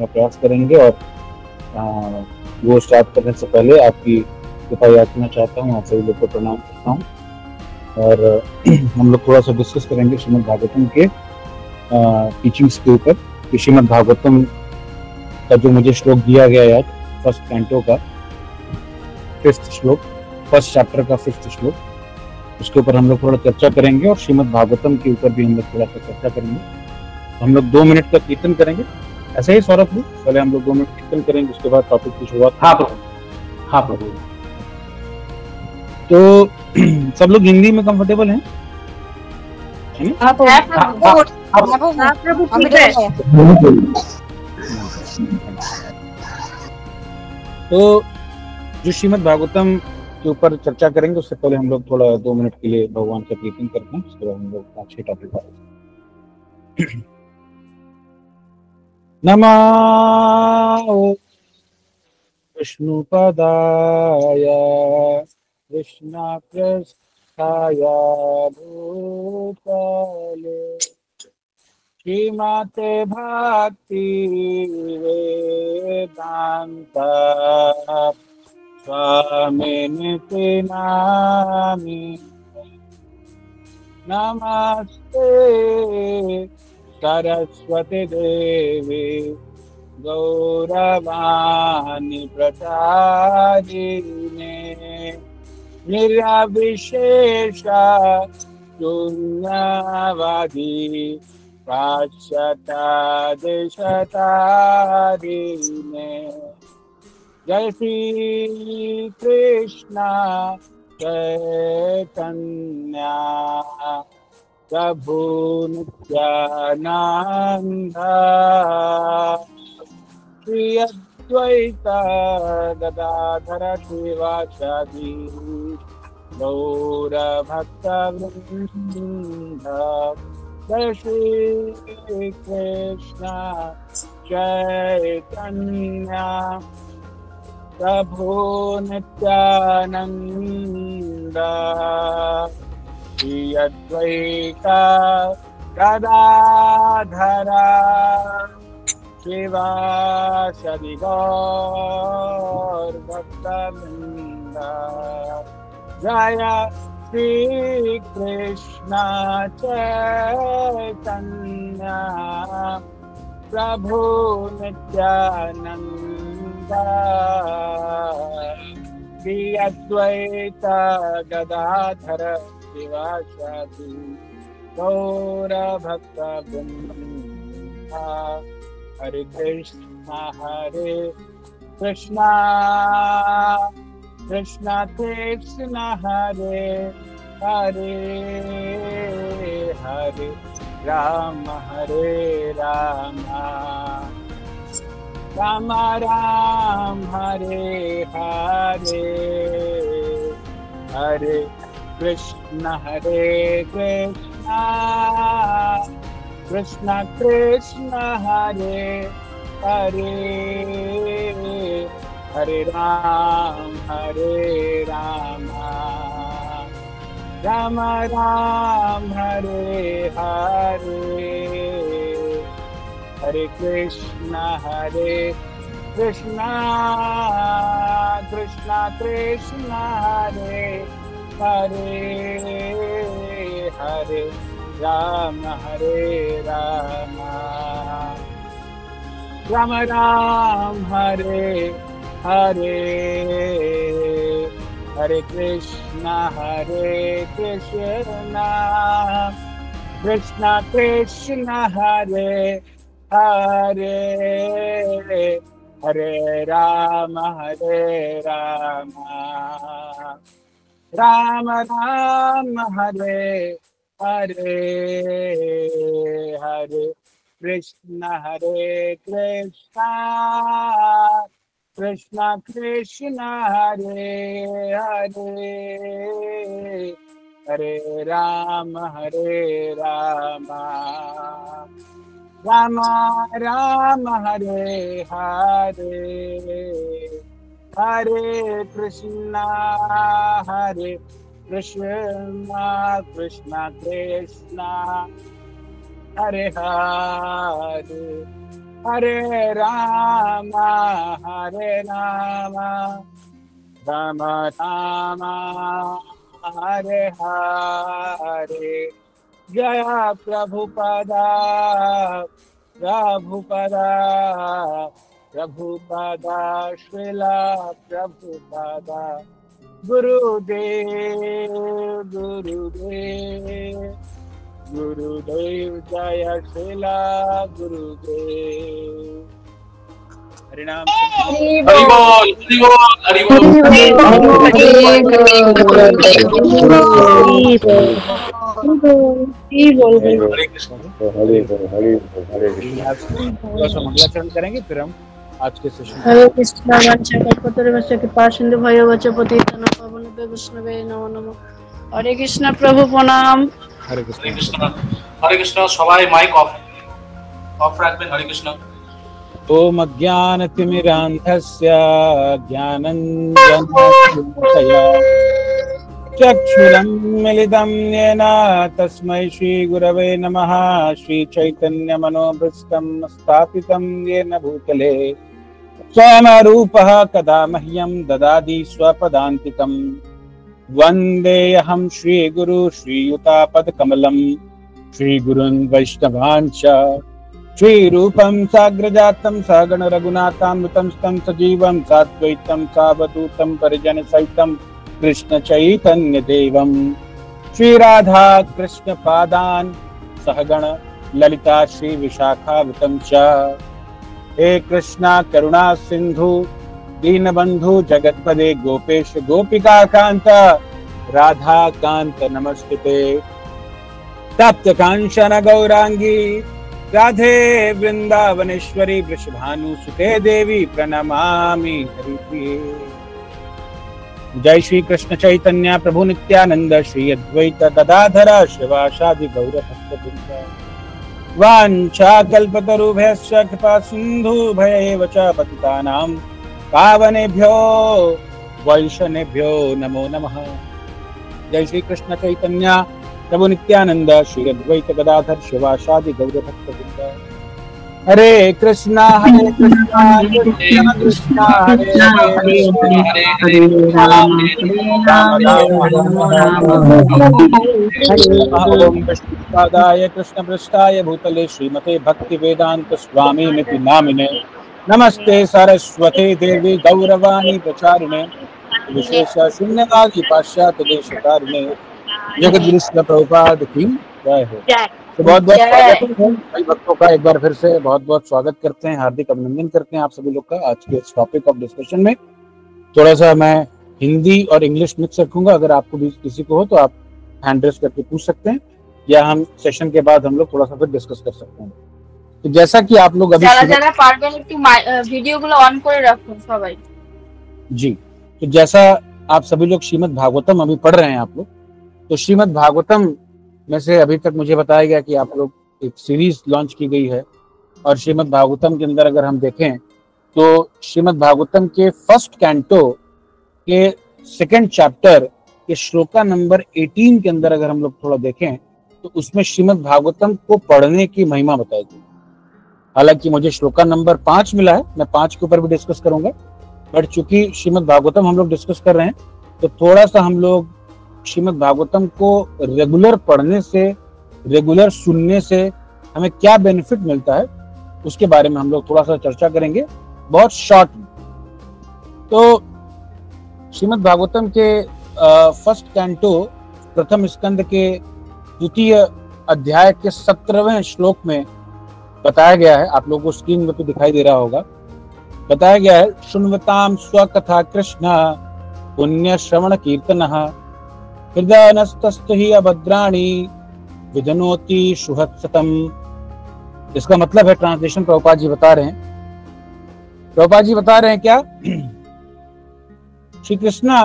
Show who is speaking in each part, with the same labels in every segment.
Speaker 1: का प्रयास करेंगे। और वो स्टार्ट करने से पहले आपकी कृपा याचना चाहता हूँ, आप सभी लोग को प्रणाम करता हूँ। और हम लोग थोड़ा सा डिस्कस करेंगे श्रीमद् भागवतम के टीचिंग्स के ऊपर कि श्रीमद् भागवतम का जो मुझे श्लोक दिया गया है आज, फर्स्ट कैंटो का 5th श्लोक, फर्स्ट चैप्टर का 5th श्लोक, उसके ऊपर हम लोग थोड़ा चर्चा करेंगे। और श्रीमद् भागवतम के ऊपर भी हम लोग थोड़ा सा चर्चा करेंगे। तो हम लोग 2 मिनट का कीर्तन करेंगे, ऐसे ही सौरभ जी, पहले हम लोग 2 मिनट कीर्तन करेंगे, उसके बाद टॉपिक की शुरुआत।
Speaker 2: हाँ प्रभु, हाँ प्रभु।
Speaker 1: तो सब लोग हिंदी में कंफर्टेबल हैं? तो जो श्रीमद् भागवतम के ऊपर चर्चा करेंगे उससे पहले हम लोग थोड़ा 2 मिनट के लिए भगवान का कीर्तन करते हैं, उसके बाद हम लोग अच्छे टॉपिक पर। नमो विष्णुपदाय कृष्णपृष्ठाय भूतले श्रीमते भक्ति वेदांत स्वामिनिति नामिने। नमस्ते सरस्वती देवी गौरवाणी प्रचारिणे निर्विशेष शून्यवादी पाश्चात्य जय श्री कृष्ण चैतन्य प्रभु नित्यानंद श्री अद्वैत गदाधर शिवासादि गौर भक्त वृंद। जय श्री कृष्ण चैतन्य प्रभु नित्यानंद श्री अद्वैत गदाधर शिवासादि गौर भक्तवृंद। जय श्री कृष्ण चैतन्य प्रभु नित्यानंद श्री अद्वैत गदाधर शिवासादि गौर भक्तवृंद। हरे कृष्णा कृष्णा कृष्णा हरे हरे हरे राम राम राम हरे हरे हरे कृष्णा कृष्णा कृष्णा हरे हरे हरे राम राम राम हरे हरे हरे कृष्णा कृष्णा कृष्णा हरे हरे हरे राम राम हरे हरे हरे कृष्णा कृष्णा कृष्णा हरे हरे हरे राम राम हरे हरे हरे कृष्णा कृष्णा कृष्णा हरे हरे हरे राम राम हरे हरे हरे कृष्णा कृष्णा कृष्णा हरे हरे हरे राम राम राम हरे हरे। जय प्रभुपदा प्रभुपदा प्रभुपदा श्रीला प्रभुपदा। गुरुदेव गुरुदेव गुरुदेव जय श्रीला गुरुदेव। हरिनाम
Speaker 2: हरि बोल हरि बोल हरि बोल। हरे कृष्ण।
Speaker 1: थोड़ा सा मंगलाचरण करेंगे फिर हम आज के सेशन।
Speaker 3: हरे कृष्णा वंशे कृपा सिंधु भयो वच पतितन पावन वैष्णवे नमो नमः। हरे कृष्णा प्रभु प्रणाम।
Speaker 1: हरे
Speaker 2: हरे
Speaker 1: कृष्ण।
Speaker 2: कृष्ण हरे कृष्ण। সবাই মাইক অফ রাখবেন। হরে কৃষ্ণ।
Speaker 1: ओम अज्ञानतिमिरान्धस्य ज्ञानञ्जनशलाकया चक्षुरुन्मीलितं येन तस्मै श्रीगुरवे नमः। श्रीचैतन्यमनोभीष्टं स्थापितं येन भूतले स्वयं रूपः कदा मह्यं ददाति स्वपदान्तिकम्। वन्देऽहं श्रीगुरु श्रीयुतापदकमलं श्रीगुरुन् वैष्णवांश्च श्रीरूपं साग्रजातं सहगण रघुनाथान्वितं तं सजीवं साद्वैतं सावधूतं परिजनसहितं कृष्ण चैतन्य देवं श्रीराधा कृष्ण पादान् सहगण ललिता श्री विशाखावतं च। हे कृष्णा करुणा सिंधु दीनबंधु जगतपदे गोपेश गोपिका कांत राधा कांत नमस्ते। तप्त कांचन गौरांगी राधे वृंदावनेश्वरी वृषभानुसुते देवी प्रणमामि हरिप्रिये। जय श्री कृष्ण चैतन्य प्रभु नित्यानंद श्री अद्वैत गदाधर शिवासादि गौर भक्तवृंद। वाञ्छाकल्पतरुभ्यश्च कृपा सिन्धुभ्यैव च पतितानां पावनेभ्यो वैष्णवेभ्यो नमो नमः। जय श्री कृष्ण चैतन्य प्रभु नित्यानंद श्री अद्वैत गदाधर शिवासादि गौर भक्तवृंद। हरे कृष्णा कृष्णा कृष्णा हरे हरे
Speaker 2: हरे राम
Speaker 1: ओम विष्णुपादाय कृष्ण पृष्ठाय भूतले श्रीमते भक्ति वेदांत स्वामी मिति नामिने नमस्ते सरस्वती देवी गौरवाणी प्रचारिणे विशेष शून्यवादी पाश्चात्य देशकारिणे जगद्गुरु श्रील प्रभुपाद की जय हो। तो बहुत बहुत स्वागत है भाई भक्तों का, एक बार फिर से बहुत बहुत स्वागत करते हैं, हार्दिक अभिनंदन करते हैं आप सभी लोग का। आज के इस टॉपिक ऑफ डिस्कशन में थोड़ा सा मैं हिंदी और इंग्लिश मिक्स रखूंगा। अगर आपको भी किसी को हो तो आप हैंड रेस करके पूछ सकते हैं, या हम सेशन के बाद हम लोग थोड़ा सा फिर डिस्कस कर सकते हैं। तो जैसा कि आप लोग अभी
Speaker 3: যারা পারবেন একটু ভিডিওগুলো অন করে রাখুন সবাই।
Speaker 1: जी, तो जैसा आप सभी लोग श्रीमद् भागवतम अभी पढ़ रहे हैं आप लोग, तो श्रीमद् भागवतम में से अभी तक मुझे बताया गया कि आप लोग एक सीरीज लॉन्च की गई है, और श्रीमद् भागवतम के अंदर अगर हम देखें तो श्रीमद् भागवतम के फर्स्ट कैंटो के सेकंड चैप्टर के श्लोका नंबर 18 के अंदर अगर हम लोग थोड़ा देखें तो उसमें श्रीमद् भागवतम को पढ़ने की महिमा बताई गई। हालांकि मुझे श्लोका नंबर 5 मिला है, मैं 5 के ऊपर भी डिस्कस करूंगा, बट चूंकि श्रीमद् भागवतम हम लोग डिस्कस कर रहे हैं तो थोड़ा सा हम लोग श्रीमद् भागवतम को रेगुलर पढ़ने से, रेगुलर सुनने से हमें क्या बेनिफिट मिलता है उसके बारे में हम लोग थोड़ा सा चर्चा करेंगे, बहुत शॉर्ट में। तो श्रीमद् भागवतम के फर्स्ट कैंटो प्रथम स्कंद के द्वितीय अध्याय के 17वें श्लोक में बताया गया है, आप लोगों को स्क्रीन में तो दिखाई दे रहा होगा, बताया गया है शुण्वताम स्वकथा कृष्ण पुण्य श्रवण कीर्तनः हृदय नस्तस्तु हि अभद्राणि विधनोति सुहत्सतम। इसका मतलब है, ट्रांसलेशन प्रभुपाद जी बता रहे हैं, प्रभुपाद जी बता रहे हैं क्या, Shri Krishna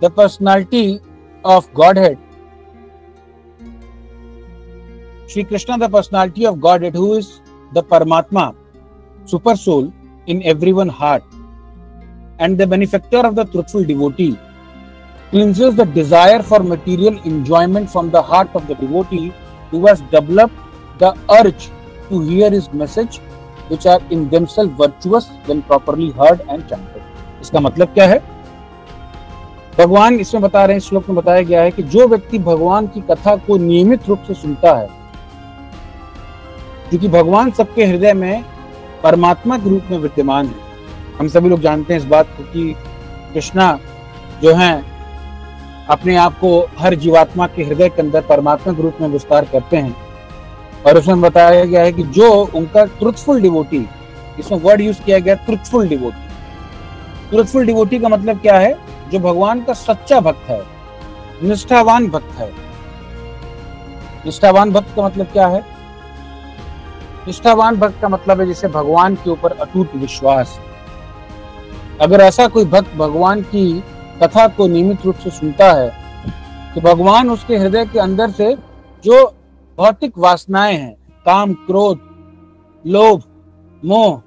Speaker 1: the personality of godhead, Shri Krishna, the personality of Godhead, who is the Paramatma, super soul in everyone's heart, and the benefactor of the truthful devotee, cleanses the desire for material enjoyment from the heart of the devotee who has developed the urge to hear his message which are in themselves virtuous when properly heard and chanted। इसका मतलब क्या है? भगवान इसमें बता रहे हैं, श्लोक में बताया गया है कि जो व्यक्ति भगवान की कथा को नियमित रूप से सुनता है, क्योंकि भगवान सबके हृदय में परमात्मा के रूप में विद्यमान है। हम सभी लोग जानते हैं इस बात को कि कृष्णा जो हैं अपने आप को हर जीवात्मा के हृदय के अंदर परमात्मा के रूप में विस्तार करते हैं। और उसमें बताया गया है कि जो उनका ट्रुथफुल डिवोटी, इसमें वर्ड यूज किया गया ट्रुथफुल डिवोटी। ट्रुथफुल डिवोटी का मतलब क्या है? जो भगवान का सच्चा भक्त है, निष्ठावान भक्त है। निष्ठावान भक्त का मतलब क्या है? निष्ठावान भक्त का मतलब है जैसे भगवान के ऊपर अटूट विश्वास। अगर ऐसा कोई भक्त भगवान की कथा को नियमित रूप से सुनता है तो भगवान उसके हृदय के अंदर से जो भौतिक वासनाएं हैं, काम, क्रोध, लोभ, मोह,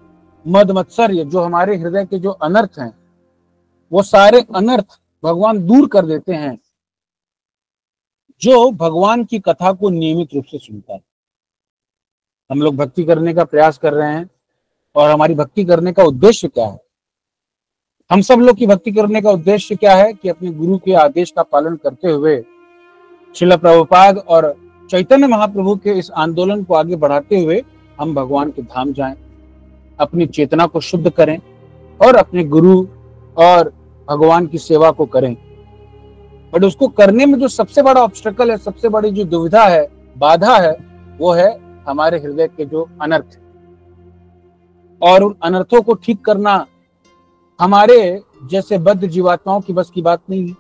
Speaker 1: मद, मत्सर्य, जो हमारे हृदय के जो अनर्थ हैं, वो सारे अनर्थ भगवान दूर कर देते हैं जो भगवान की कथा को नियमित रूप से सुनता है। हम लोग भक्ति करने का प्रयास कर रहे हैं और हमारी भक्ति करने का उद्देश्य क्या है? हम सब लोग की भक्ति करने का उद्देश्य क्या है कि अपने गुरु के आदेश का पालन करते हुए श्रील प्रभुपाद और चैतन्य महाप्रभु के इस आंदोलन को आगे बढ़ाते हुए हम भगवान के धाम जाएं, अपनी चेतना को शुद्ध करें और अपने गुरु और भगवान की सेवा को करें। बट उसको करने में जो सबसे बड़ा ऑब्स्टेकल है, सबसे बड़ी जो दुविधा है, बाधा है, वो है हमारे हृदय के जो अनर्थ। और उन अनर्थों को ठीक करना हमारे जैसे बद्ध जीवात्माओं की बस की बात नहीं है।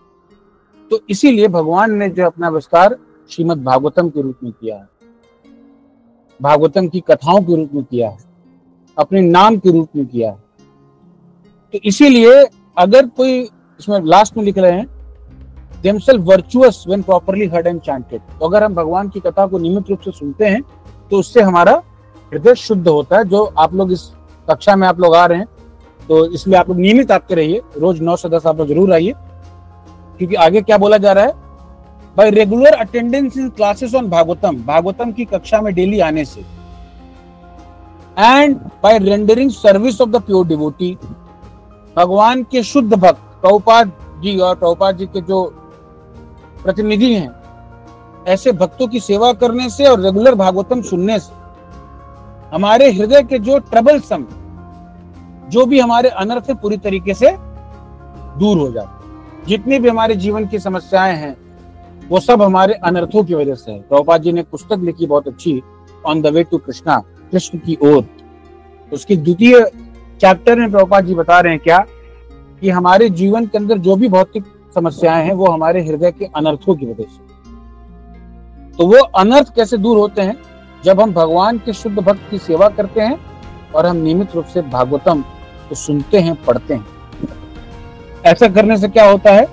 Speaker 1: तो इसीलिए भगवान ने जो अपना विस्तार श्रीमद् भागवतम के रूप में किया है, भागवतम की कथाओं के रूप में किया है, अपने नाम के रूप में किया है। तो इसीलिए अगर कोई, इसमें लास्ट में लिख रहे हैं themselves virtuous when properly heard and chanted, तो अगर हम भगवान की कथा को नियमित रूप से सुनते हैं तो उससे हमारा हृदय शुद्ध होता है। जो आप लोग इस कक्षा में आप लोग आ रहे हैं तो इसलिए आप लोग नियमित आते रहिए, रोज 9 से 10 आप लोग जरूर आइए, क्योंकि आगे क्या बोला जा रहा है? By regular attendance in classes on Bhagavatam, Bhagavatam की कक्षा में डेली आने से, and by rendering service of the pure devotee, भगवान के शुद्ध भक्त प्रभुपाद जी और प्रभुपाद जी के जो प्रतिनिधि हैं, ऐसे भक्तों की सेवा करने से और रेगुलर भागवतम सुनने से हमारे हृदय के जो ट्रबलसम, जो भी हमारे अनर्थ पूरी तरीके से दूर हो जाते। जितनी भी हमारे जीवन की समस्याएं हैं वो सब हमारे अनर्थों की वजह से है। प्रभुपाद जी ने पुस्तक लिखी बहुत अच्छी, on the way to Krishna, Krishna की ओर। उसकी द्वितीय चैप्टर में प्रभुपाद जी बता रहे हैं क्या कि हमारे जीवन के अंदर जो भी भौतिक समस्याएं हैं वो हमारे हृदय के अनर्थों की वजह से। तो वो अनर्थ कैसे दूर होते हैं? जब हम भगवान के शुद्ध भक्त की सेवा करते हैं और हम नियमित रूप से भागवतम को सुनते हैं, पढ़ते हैं। ऐसा करने से क्या होता है?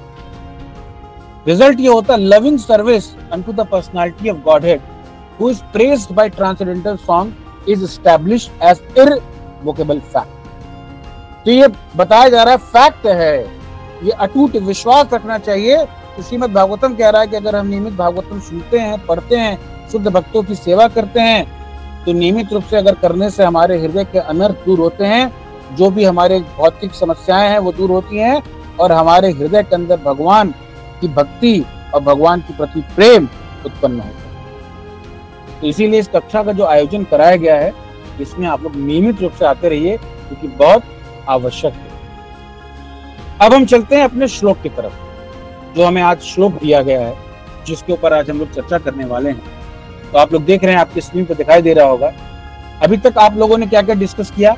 Speaker 1: रिजल्ट ये होता है, loving service unto the personality of Godhead who is praised by transcendental song is established as irrevocable fact. तो ये बताया जा रहा है, फैक्ट है, ये अटूट विश्वास रखना चाहिए। श्रीमद् भागवतम कह रहा है कि अगर हम नियमित भागवतम सुनते हैं, पढ़ते हैं, शुद्ध भक्तों की सेवा करते हैं, तो नियमित रूप से अगर करने से हमारे हृदय के अनर्थ दूर होते हैं, जो भी हमारे भौतिक समस्याएं हैं वो दूर होती हैं और हमारे हृदय के अंदर भगवान की भक्ति और भगवान के प्रति प्रेम उत्पन्न होता है। तो इसीलिए इस कक्षा का जो आयोजन कराया गया है, इसमें आप लोग नियमित रूप से आते रहिए, क्योंकि बहुत आवश्यक है। अब हम चलते हैं अपने श्लोक की तरफ, जो हमें आज श्लोक दिया गया है, जिसके ऊपर आज हम लोग चर्चा करने वाले हैं। तो आप लोग देख रहे हैं, आपकी स्क्रीन पर दिखाई दे रहा होगा। अभी तक आप लोगों ने क्या क्या डिस्कस किया?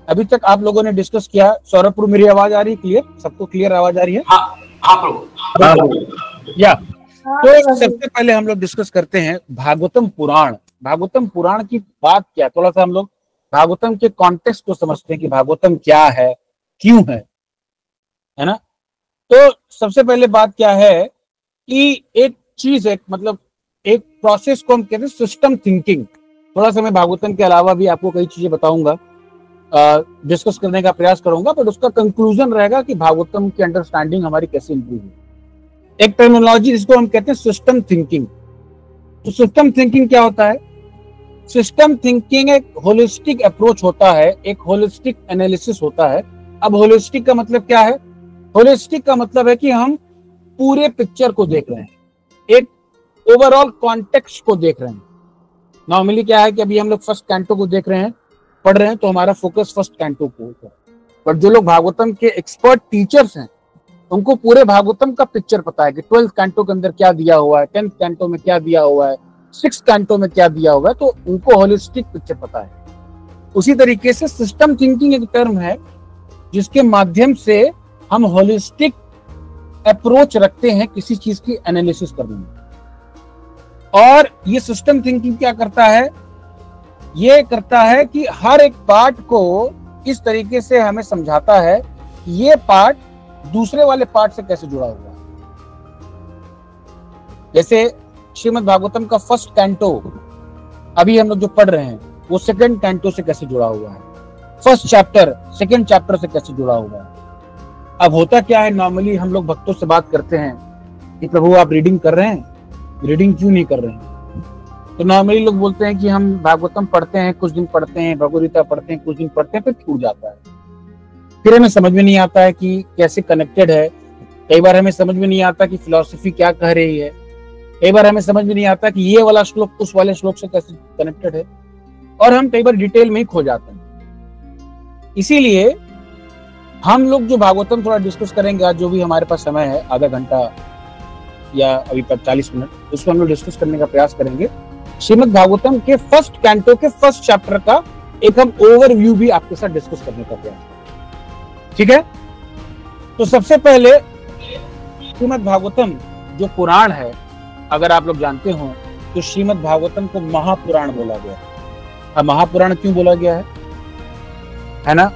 Speaker 1: अभी तक आप लोगों ने डिस्कस किया। सौरभ प्रभु, मेरी आवाज आ रही है क्लियर? सबको क्लियर आवाज आ रही है?
Speaker 2: हाँ प्रभु।
Speaker 1: या तो सबसे पहले हम लोग डिस्कस करते हैं भागवतम पुराण। भागवतम पुराण की बात क्या, थोड़ा सा हम लोग भागवतम के कॉन्टेक्स्ट को समझते हैं कि भागवतम क्या है, क्यों है ना। तो सबसे पहले बात क्या है कि एक चीज है, मतलब एक प्रोसेस को हम कहते हैं सिस्टम थिंकिंग। थोड़ा सा मैं भागवतम के अलावा भी आपको कई चीजें बताऊंगा, डिस्कस करने का प्रयास करूंगा, बट उसका कंक्लूजन रहेगा कि भागवतम की अंडरस्टैंडिंग हमारी कैसे इंप्रूव हुई। एक टर्मिनोलॉजी जिसको हम कहते हैं सिस्टम थिंकिंग। तो सिस्टम थिंकिंग क्या होता है? सिस्टम थिंकिंग एक होलिस्टिक अप्रोच होता है, एक होलिस्टिक एनालिसिस होता है। अब होलिस्टिक का मतलब क्या है? होलिस्टिक का मतलब है कि हम पूरे पिक्चर को देख रहे हैं, एक ओवरऑल कॉन्टेक्स्ट को देख रहे हैं। नॉर्मली क्या है कि अभी हम लोग फर्स्ट कैंटो को देख रहे हैं, पढ़ रहे हैं, तो हमारा फोकस फर्स्ट कैंटो को है। बट जो लोग भागवतम के एक्सपर्ट टीचर्स हैं, उनको पूरे भागवतम का पिक्चर पता है कि 12th कैंटो के अंदर क्या दिया हुआ है, 10th कैंटो में क्या दिया हुआ है, 6th कैंटो में क्या दिया हुआ है, तो उनको होलिस्टिक पिक्चर पता है। उसी तरीके से सिस्टम थिंकिंग एक टर्म है जिसके माध्यम से हम होलिस्टिक अप्रोच रखते हैं किसी चीज की एनालिसिस करने में। और ये सिस्टम थिंकिंग क्या करता है? ये करता है कि हर एक पार्ट को इस तरीके से हमें समझाता है कि ये पार्ट दूसरे वाले पार्ट से कैसे जुड़ा हुआ है। जैसे श्रीमद् भागवतम का फर्स्ट कैंटो अभी हम लोग जो पढ़ रहे हैं, वो सेकंड कैंटो से कैसे जुड़ा हुआ है, फर्स्ट चैप्टर सेकंड चैप्टर से कैसे जुड़ा हुआ है। अब होता क्या है, नॉर्मली हम लोग भक्तों से बात करते हैं कि प्रभु आप रीडिंग कर रहे हैं, रीडिंग क्यों नहीं कर रहे हैं? तो नॉर्मली लोग बोलते हैं कि हम भागवतम पढ़ते हैं, कुछ दिन पढ़ते हैं, भगवद गीता पढ़ते हैं, कुछ दिन पढ़ते हैं, फिर छूट जाता है। फिर हमें समझ में नहीं आता है कि कैसे कनेक्टेड है। कई बार हमें समझ में नहीं आता कि फिलॉसफी क्या कह रही है। कई बार हमें समझ में नहीं आता कि ये वाला श्लोक उस वाले श्लोक से कैसे कनेक्टेड है, और हम कई बार डिटेल में ही खो जाते हैं। इसीलिए हम लोग जो भागवतम थोड़ा डिस्कस करेंगे आज, जो भी हमारे पास समय है, आधा घंटा या अभी 40 मिनट, उसमें हम लोग डिस्कस करने का प्रयास करेंगे। श्रीमद् भागवतम के फर्स्ट कैंटो के फर्स्ट चैप्टर का एक हम ओवरव्यू भी आपके साथ डिस्कस करने का प्रयास करेंगे, ठीक है? तो सबसे पहले श्रीमद् भागवतम जो पुराण है, अगर आप लोग जानते हो तो श्रीमद् भागवतम को महापुराण बोला गया है। अब महापुराण क्यों बोला गया है ना?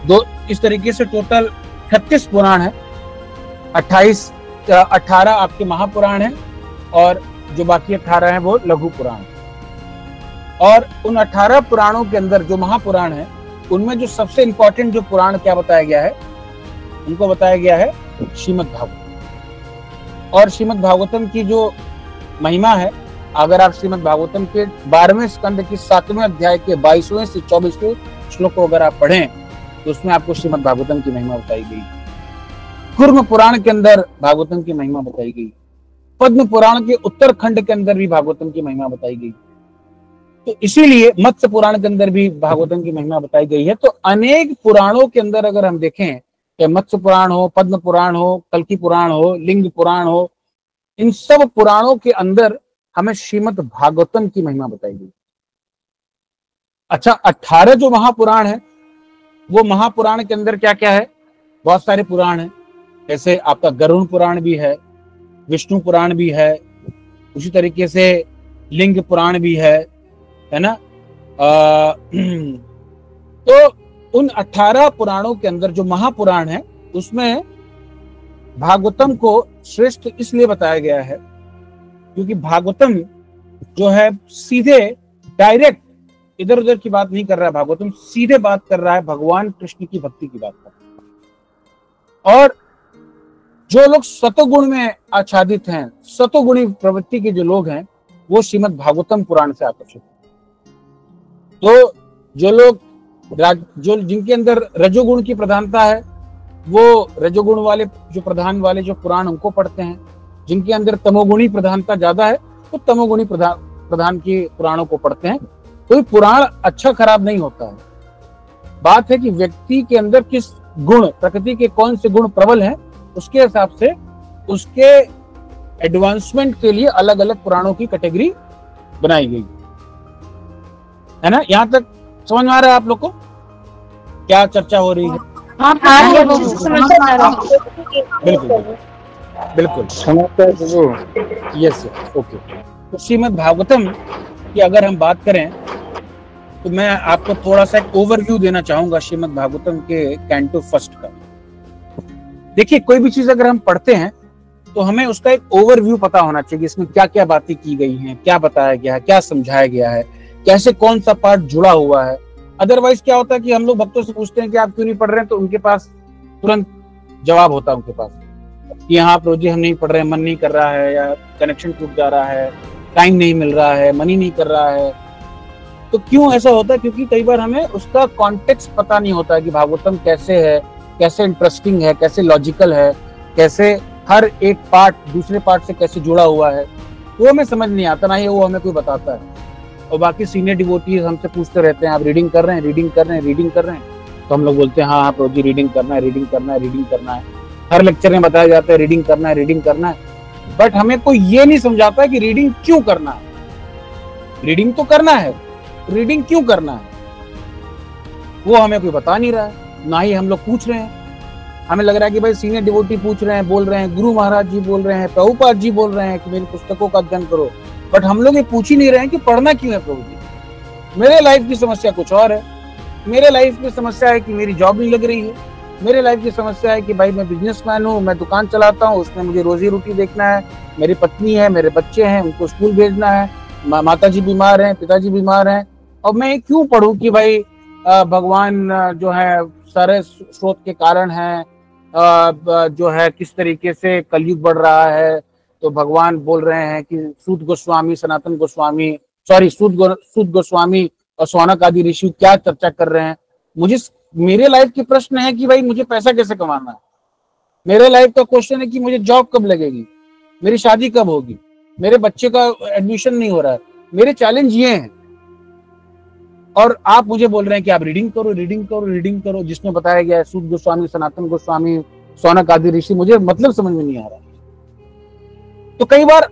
Speaker 1: दो इस तरीके से टोटल 36 पुराण है, 18 आपके महापुराण है, और जो बाकी 18 है वो लघु पुराण। और उन 18 पुराणों के अंदर जो महापुराण है, उनमें जो सबसे इंपॉर्टेंट जो पुराण क्या बताया गया है, उनको बताया गया है श्रीमद् भागवतम। और श्रीमद् भागवतम की जो महिमा है, अगर आप श्रीमद् भागवतम के 12वें स्कंद के 7वें अध्याय के 22वें से 24वें श्लोक को अगर आप पढ़ें, तो उसमें आपको श्रीमद् भागवतम की महिमा बताई गई। कूर्म पुराण के अंदर भागवतम की महिमा बताई गई। पद्म पुराण के उत्तरखंड के अंदर भी भागवतम की महिमा बताई गई। तो इसीलिए मत्स्य पुराण के अंदर भी भागवतम की महिमा बताई गई है। तो अनेक पुराणों के अंदर अगर हम देखें, चाहे मत्स्य पुराण हो, पद्म पुराण हो, कल्की पुराण हो, लिंग पुराण हो, इन सब पुराणों के अंदर हमें श्रीमद् भागवतम की महिमा बताई गई। अच्छा, 18 जो महापुराण है, वो महापुराण के अंदर क्या क्या है? बहुत सारे पुराण हैं। जैसे आपका गरुड़ पुराण भी है, विष्णु पुराण भी है, उसी तरीके से लिंग पुराण भी है ना? तो उन 18 पुराणों के अंदर जो महापुराण है, उसमें भागवतम को श्रेष्ठ इसलिए बताया गया है क्योंकि भागवतम जो है सीधे डायरेक्ट इधर उधर की बात नहीं कर रहा है। भागवतम सीधे बात कर रहा है भगवान कृष्ण की भक्ति की बात कर रहा है। और जो लोग सतोगुण में आच्छादित हैं, सतोगुणी प्रवृत्ति के जो लोग हैं, वो श्रीमद् भागवतम पुराण से आकर्षित हैं। तो जो लोग जो जिनके अंदर रजोगुण की प्रधानता है, वो रजोगुण वाले जो प्रधान वाले जो पुराण उनको पढ़ते हैं। जिनके अंदर तमोगुणी प्रधानता ज्यादा है, तो तमोगुणी प्रधान के पुराणों को पढ़ते हैं। कोई पुराण अच्छा खराब नहीं होता है। बात है कि व्यक्ति के अंदर किस गुण, प्रकृति के कौन से गुण प्रबल हैं, उसके हिसाब से उसके एडवांसमेंट के लिए अलग अलग पुराणों की कैटेगरी बनाई गई है ना? यहां तक समझ में आ रहा है आप लोग को क्या चर्चा हो रही है? बिल्कुल बिल्कुल यस, ओके। तो श्रीमद् भागवतम की अगर हम बात करें, तो मैं आपको थोड़ा सा एक ओवरव्यू देना चाहूंगा श्रीमद् भागवतम के कैंटो फर्स्ट का। देखिए, कोई भी चीज अगर हम पढ़ते हैं तो हमें उसका एक ओवरव्यू पता होना चाहिए। इसमें क्या क्या बातें की गई हैं, क्या बताया गया है, क्या समझाया गया है, कैसे कौन सा पार्ट जुड़ा हुआ है। अदरवाइज क्या होता है कि हम लोग भक्तों से पूछते हैं कि आप क्यों नहीं पढ़ रहे हैं, तो उनके पास तुरंत जवाब होता है उनके पास कि हाँ प्रभु जी हम नहीं पढ़ रहे हैं, मन नहीं कर रहा है, या कनेक्शन टूट जा रहा है, टाइम नहीं मिल रहा है, मनी नहीं कर रहा है। तो क्यों ऐसा होता है? क्योंकि कई बार हमें उसका कॉन्टेक्स्ट पता नहीं होता है कि भागवतम कैसे है, कैसे इंटरेस्टिंग है, कैसे लॉजिकल है, कैसे हर एक पार्ट दूसरे पार्ट से कैसे जुड़ा हुआ है, वो हमें समझ नहीं आता, ना ही वो हमें कोई बताता है। और बाकी सीनियर डिवोटीज हमसे पूछते रहते हैं, आप रीडिंग कर रहे हैं, रीडिंग कर रहे हैं, रीडिंग कर रहे हैं? तो हम लोग बोलते हैं हाँ हाँ प्रभु जी, रीडिंग करना है, रीडिंग करना है, रीडिंग करना है। हर लेक्चर में बताया जाता है रीडिंग करना है, रीडिंग करना है। बट हमें कोई ये नहीं समझाता कि रीडिंग क्यों करना है। रीडिंग तो करना है, रीडिंग क्यों करना है वो हमें कोई बता नहीं रहा है, ना ही हम लोग पूछ रहे हैं। हमें लग रहा है कि भाई सीनियर डिवोटी पूछ रहे हैं, बोल रहे हैं, गुरु महाराज जी बोल रहे हैं, प्रभुपाद जी बोल रहे हैं कि मेरी पुस्तकों का अध्ययन करो। बट हम लोग ये पूछ ही नहीं रहे हैं कि पढ़ना क्यों है प्रभु जी। मेरे लाइफ की समस्या कुछ और है। मेरे लाइफ की समस्या है कि मेरी जॉब नहीं लग रही है। मेरे लाइफ की समस्या है कि भाई मैं बिजनेसमैन हूँ, मैं दुकान चलाता हूँ, उसमें मुझे रोजी रोटी देखना है, मेरी पत्नी है, मेरे बच्चे हैं, उनको स्कूल भेजना है, माता जी बीमार हैं, पिताजी बीमार हैं। और मैं क्यों पढ़ूं कि भाई भगवान जो है सारे स्रोत के कारण है, जो है किस तरीके से कलयुग बढ़ रहा है। तो भगवान बोल रहे हैं कि सूत गोस्वामी, सनातन गोस्वामी, सॉरी सूत गोस्वामी और सौनक आदि ऋषि क्या चर्चा कर रहे हैं। मुझे मेरे लाइफ के प्रश्न है कि भाई मुझे पैसा कैसे कमाना है। मेरे लाइफ का क्वेश्चन है कि मुझे जॉब कब लगेगी, मेरी शादी कब होगी, मेरे बच्चे का एडमिशन नहीं हो रहा है। मेरे चैलेंज ये हैं। और आप मुझे बोल रहे हैं कि आप रीडिंग करो, रीडिंग करो, रीडिंग करो, जिसमें बताया गया है सूत गोस्वामी, सनातन गोस्वामी, सौनक आदि ऋषि। मुझे मतलब समझ में नहीं आ रहा। तो कई बार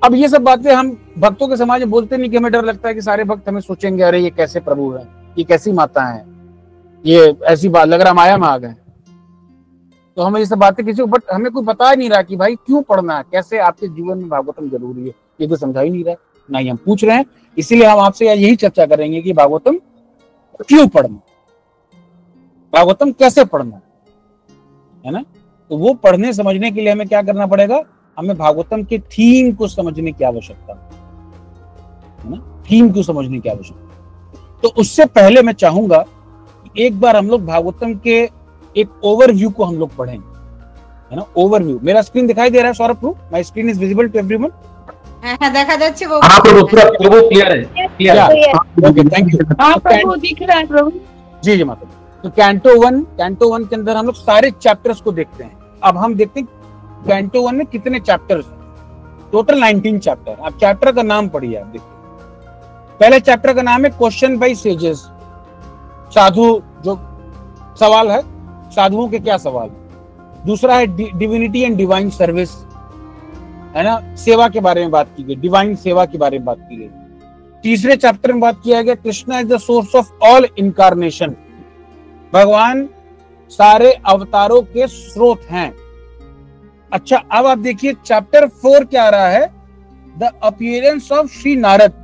Speaker 1: अब ये सब बातें हम भक्तों के समाज में बोलते नहीं कि हमें डर लगता है कि सारे भक्त हमें सोचेंगे अरे ये कैसे प्रभु है, ये कैसी माता है, ये ऐसी बात लग रहा माया में आ गए। तो हमें ये सब बातें किसी को, बट हमें कोई बता नहीं रहा कि भाई क्यों पढ़ना है, कैसे आपके जीवन में भागवतम जरूरी है, ये तो समझा ही नहीं रहा, ना ही हम पूछ रहे हैं। इसीलिए हम आपसे यही चर्चा करेंगे कि भागवतम क्यों पढ़ना, भागवतम कैसे पढ़ना है ना। तो वो पढ़ने समझने के लिए हमें क्या करना पड़ेगा, हमें भागवतम के थीम को समझने की आवश्यकता है ना, थीम को समझने की आवश्यकता। तो उससे पहले मैं चाहूंगा कि एक बार हम लोग भागवतम के एक ओवरव्यू को हम लोग पढ़ें, है ना। ओवरव्यू, मेरा स्क्रीन दिखाई दे रहा है सौरभ प्रभु? My screen is visible to everyone?
Speaker 4: हां देखा जाচ্ছে वो।
Speaker 2: हां प्रभु, पूरा प्रभु क्लियर है, क्लियर है।
Speaker 1: Okay thank you.
Speaker 3: हाँ प्रभु दिख रहा है प्रभु।
Speaker 1: जी जी माता। तो कैंटो वन के अंदर हम लोग सारे चैप्टर्स को देखते हैं। अब हम देखते हैं कैंटो 1 में कितने चैप्टर्स हैं। Total 19 chapter. आप चैप्टर का नाम पढ़िए, आप देखिए। पहले चैप्टर का नाम है क्वेश्चन बाय सेजेस, साधु जो सवाल है, साधुओं के क्या सवाल है। दूसरा है डिविनिटी एंड डिवाइन सर्विस, है ना, सेवा के बारे में बात की गई, डिवाइन सेवा के बारे में बात की गई। तीसरे चैप्टर में बात किया गया Krishna is the source of all incarnation, भगवान सारे अवतारों के स्रोत हैं। अच्छा, अब आप देखिए चैप्टर 4 क्या आ रहा है, the appearance of Shri Narad.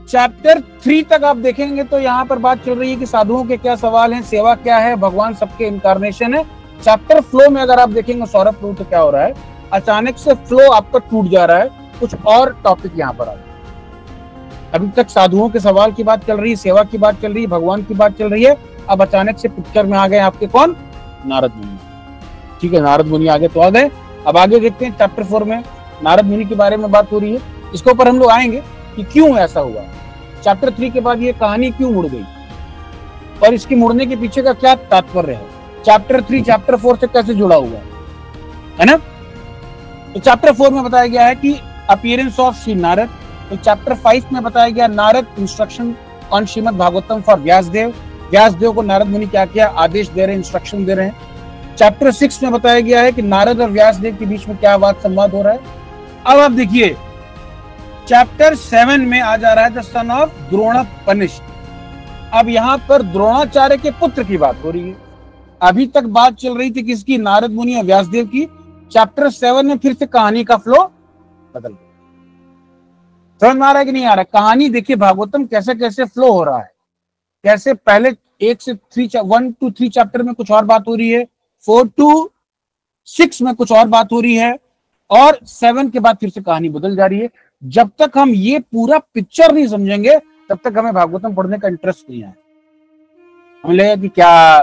Speaker 1: Chapter 3 तक आप देखेंगे तो यहाँ पर बात चल रही है कि साधुओं के क्या सवाल हैं, सेवा क्या है, भगवान सबके इनकारनेशन है। चैप्टर फ्लो में अगर आप देखेंगे सौरभ प्रभु तो क्या हो रहा है, अचानक से फ्लो आपका टूट जा रहा है, कुछ और टॉपिक यहाँ पर आ रहा है। अभी तक साधुओं के सवाल की बात चल रही है, सेवा की बात चल रही है, भगवान की बात चल रही है। अब अचानक से पिक्चर में आ गए आपके कौन, नारद मुनि। ठीक है, नारद मुनि आगे तो आ गए। अब आगे देखते हैं चैप्टर 4 में नारद मुनि के बारे में बात हो रही है। इसके ऊपर हम लोग आएंगे कि क्यों ऐसा हुआ। चैप्टर 3 के बाद ये कहानी क्यों मुड़ गई और इसकी मुड़ने के पीछे का क्या तात्पर्य है, चैप्टर 3 चैप्टर 4 से कैसे जुड़ा हुआ है ना। तो चैप्टर 4 में बताया गया है कि अपीयरेंस ऑफ श्री नारद। तो चैप्टर 5 में बताया गया Narada instruction on Srimad Bhagavatam for Vyasadeva. Vyasadeva को नारद मुनि क्या किया, आदेश दे रहे हैं, इंस्ट्रक्शन दे रहे हैं। चैप्टर 6 में बताया गया है कि नारद और व्यासदेव के बीच में क्या वाद संवाद हो रहा है। अब आप देखिए चैप्टर 7 में आ जा रहा है the son of Drona punish. अब यहाँ पर द्रोणाचार्य के पुत्र की बात हो रही है। अभी तक बात चल रही थी किसकी, नारद मुनि और व्यासदेव की। चैप्टर 7 में फिर से कहानी का फ्लो बदल गया। समझ में आ रहा है कि नहीं आ रहा है? कहानी देखिए भागवतम कैसे कैसे फ्लो हो रहा है, कैसे पहले 1 से 3 चैप्टर में कुछ और बात हो रही है, 4 to 6 में कुछ और बात हो रही है, और 7 के बाद फिर से कहानी बदल जा रही है। जब तक हम ये पूरा पिक्चर नहीं समझेंगे तब तक हमें भागवतम पढ़ने का इंटरेस्ट नहीं आया। हमें लगेगा कि क्या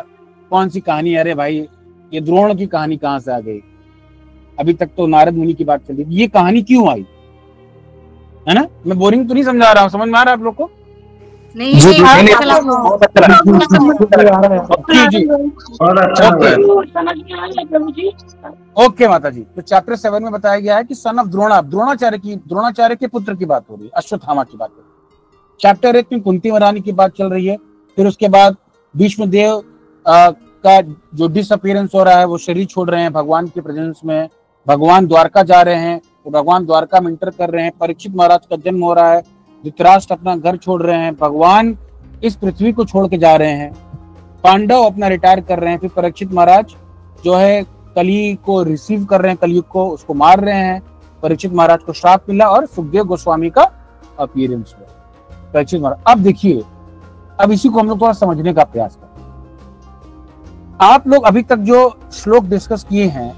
Speaker 1: कौन सी कहानी, अरे भाई ये द्रोण की कहानी कहां से आ गई, अभी तक तो नारद मुनि की बात चल रही, ये कहानी क्यों आई। है ना? मैं बोरिंग तो नहीं समझा रहा हूँ, समझ में आ रहा है आप लोग को?
Speaker 4: नहीं नहीं, अच्छा लगा।
Speaker 2: बहुत अच्छा लगा।
Speaker 1: जी जी,
Speaker 2: बहुत अच्छा लगा।
Speaker 1: ओके माता जी। तो चैप्टर 7 में बताया गया है कि सन ऑफ द्रोणाचार्य के पुत्र की बात हो रही है, अश्वत्थामा की बात हो रही है। चैप्टर 1 में कुंती महारानी की बात चल रही है। फिर उसके बाद भीष्म देव का जो डिसअपीयरेंस हो रहा है, वो शरीर छोड़ रहे हैं भगवान के प्रेजेंस में, भगवान द्वारका जा रहे हैं, तो भगवान द्वारका में इंटर कर रहे हैं। परीक्षित महाराज का जन्म हो रहा है, धृतराष्ट्र अपना घर छोड़ रहे हैं, भगवान इस पृथ्वी को छोड़ के जा रहे हैं, पांडव अपना रिटायर कर रहे हैं। फिर परीक्षित महाराज जो है कली को रिसीव कर रहे हैं, कलयुग को, उसको मार रहे हैं। परीक्षित महाराज को श्राप मिला और सुखदेव गोस्वामी का अपीयरेंस हुआ। परीक्षित महाराज, अब देखिए, अब इसी को हम लोग थोड़ा समझने का प्रयास करें। आप लोग अभी तक जो श्लोक डिस्कस किए हैं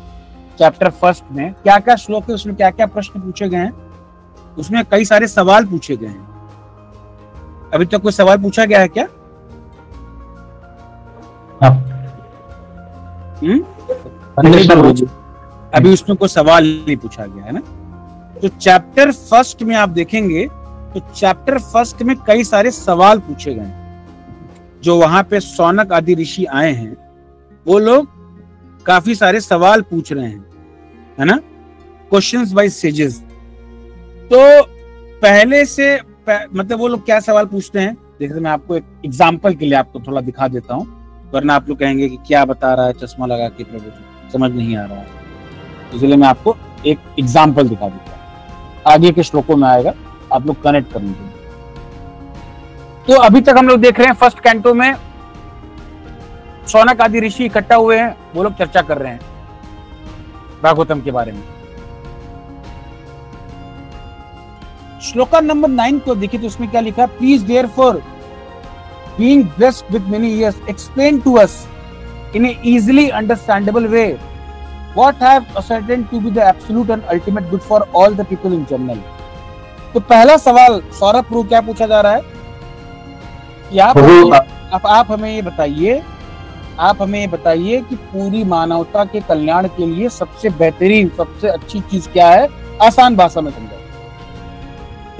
Speaker 1: चैप्टर 1 में, क्या क्या श्लोक है, उसमें क्या क्या प्रश्न पूछे गए हैं, उसमें कई सारे सवाल पूछे गए हैं। अभी तक कोई सवाल पूछा गया है क्या? अभी उसमें कोई सवाल नहीं पूछा गया है ना। तो चैप्टर 1 में आप देखेंगे तो चैप्टर 1 में कई सारे सवाल पूछे गए हैं। जो वहां पे सौनक आदि ऋषि आए हैं, वो लोग काफी सारे सवाल पूछ रहे हैं, है ना, क्वेश्चंस बाय सेजेस। तो पहले से मतलब वो लोग क्या सवाल पूछते हैं, देखिए मैं आपको एक एग्जांपल के लिए आपको थोड़ा दिखा देता हूँ, वरना आप लोग कहेंगे कि क्या बता रहा है चश्मा लगा के प्रभु जी, समझ नहीं आ रहा है। इसलिए मैं आपको एक एग्जांपल दिखा देता हूँ, आगे के श्लोकों में आएगा, आप लोग कनेक्ट कर लीजिए। तो अभी तक हम लोग देख रहे हैं फर्स्ट कैंटो में सौनक आदि ऋषि इकट्ठा हुए हैं, वो लोग चर्चा कर रहे हैं भागवतम के बारे में। श्लोका नंबर 9 को देखिए तो उसमें क्या लिखा, please therefore being blessed with many years explain to us in a easily understandable way what have ascertain to be the absolute and ultimate good for all the people in general. तो पहला सवाल Saurabh Pru क्या पूछा जा रहा है कि आप हमें ये बताइए कि पूरी मानवता के कल्याण के लिए सबसे बेहतरीन, सबसे अच्छी चीज क्या है, आसान भाषा में समझाइए।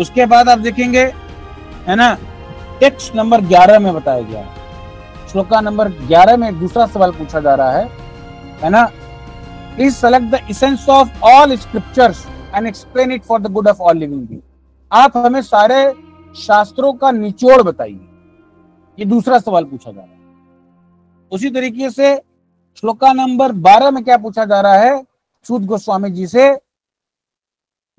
Speaker 1: उसके बाद आप देखेंगे, है ना, टेक्स्ट नंबर 11 में बताया गया है, श्लोका नंबर 11 में दूसरा सवाल पूछा जा रहा है ना, please select the essence of all scriptures and explain it for the good of all living being. आप हमें सारे शास्त्रों का निचोड़ बताइए, ये दूसरा सवाल पूछा जा रहा है। उसी तरीके से श्लोका नंबर 12 में क्या पूछा जा रहा है सूत गोस्वामी जी से,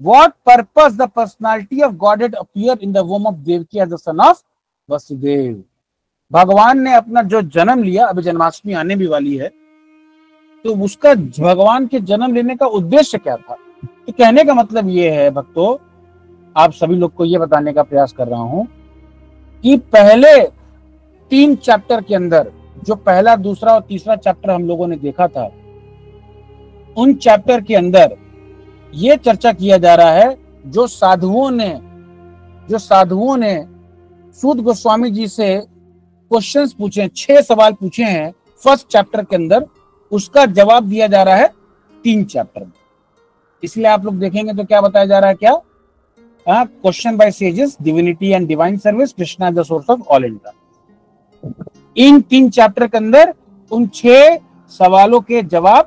Speaker 1: What purpose the personality of Godhead appear in the womb of Devaki as the son of Vasudev? भगवान ने अपना जो जन्म लिया, अभी जन्माष्टमी आने भी वाली है, तो उसका भगवान के जन्म लेने का उद्देश्य क्या था। तो कहने का मतलब ये है भक्तों, आप सभी लोग को ये बताने का प्रयास कर रहा हूं कि पहले 3 चैप्टर के अंदर, जो पहला, दूसरा और तीसरा चैप्टर हम लोगों ने देखा था, उन चैप्टर के अंदर ये चर्चा किया जा रहा है, जो साधुओं ने सूत गोस्वामी जी से क्वेश्चंस पूछे, 6 सवाल पूछे हैं फर्स्ट चैप्टर के अंदर, उसका जवाब दिया जा रहा है 3 चैप्टर में। इसलिए आप लोग देखेंगे तो क्या बताया जा रहा है, क्या question by sages, divinity and divine service, Krishna the source of all Indra. In 3 chapter के अंदर उन 6 सवालों के जवाब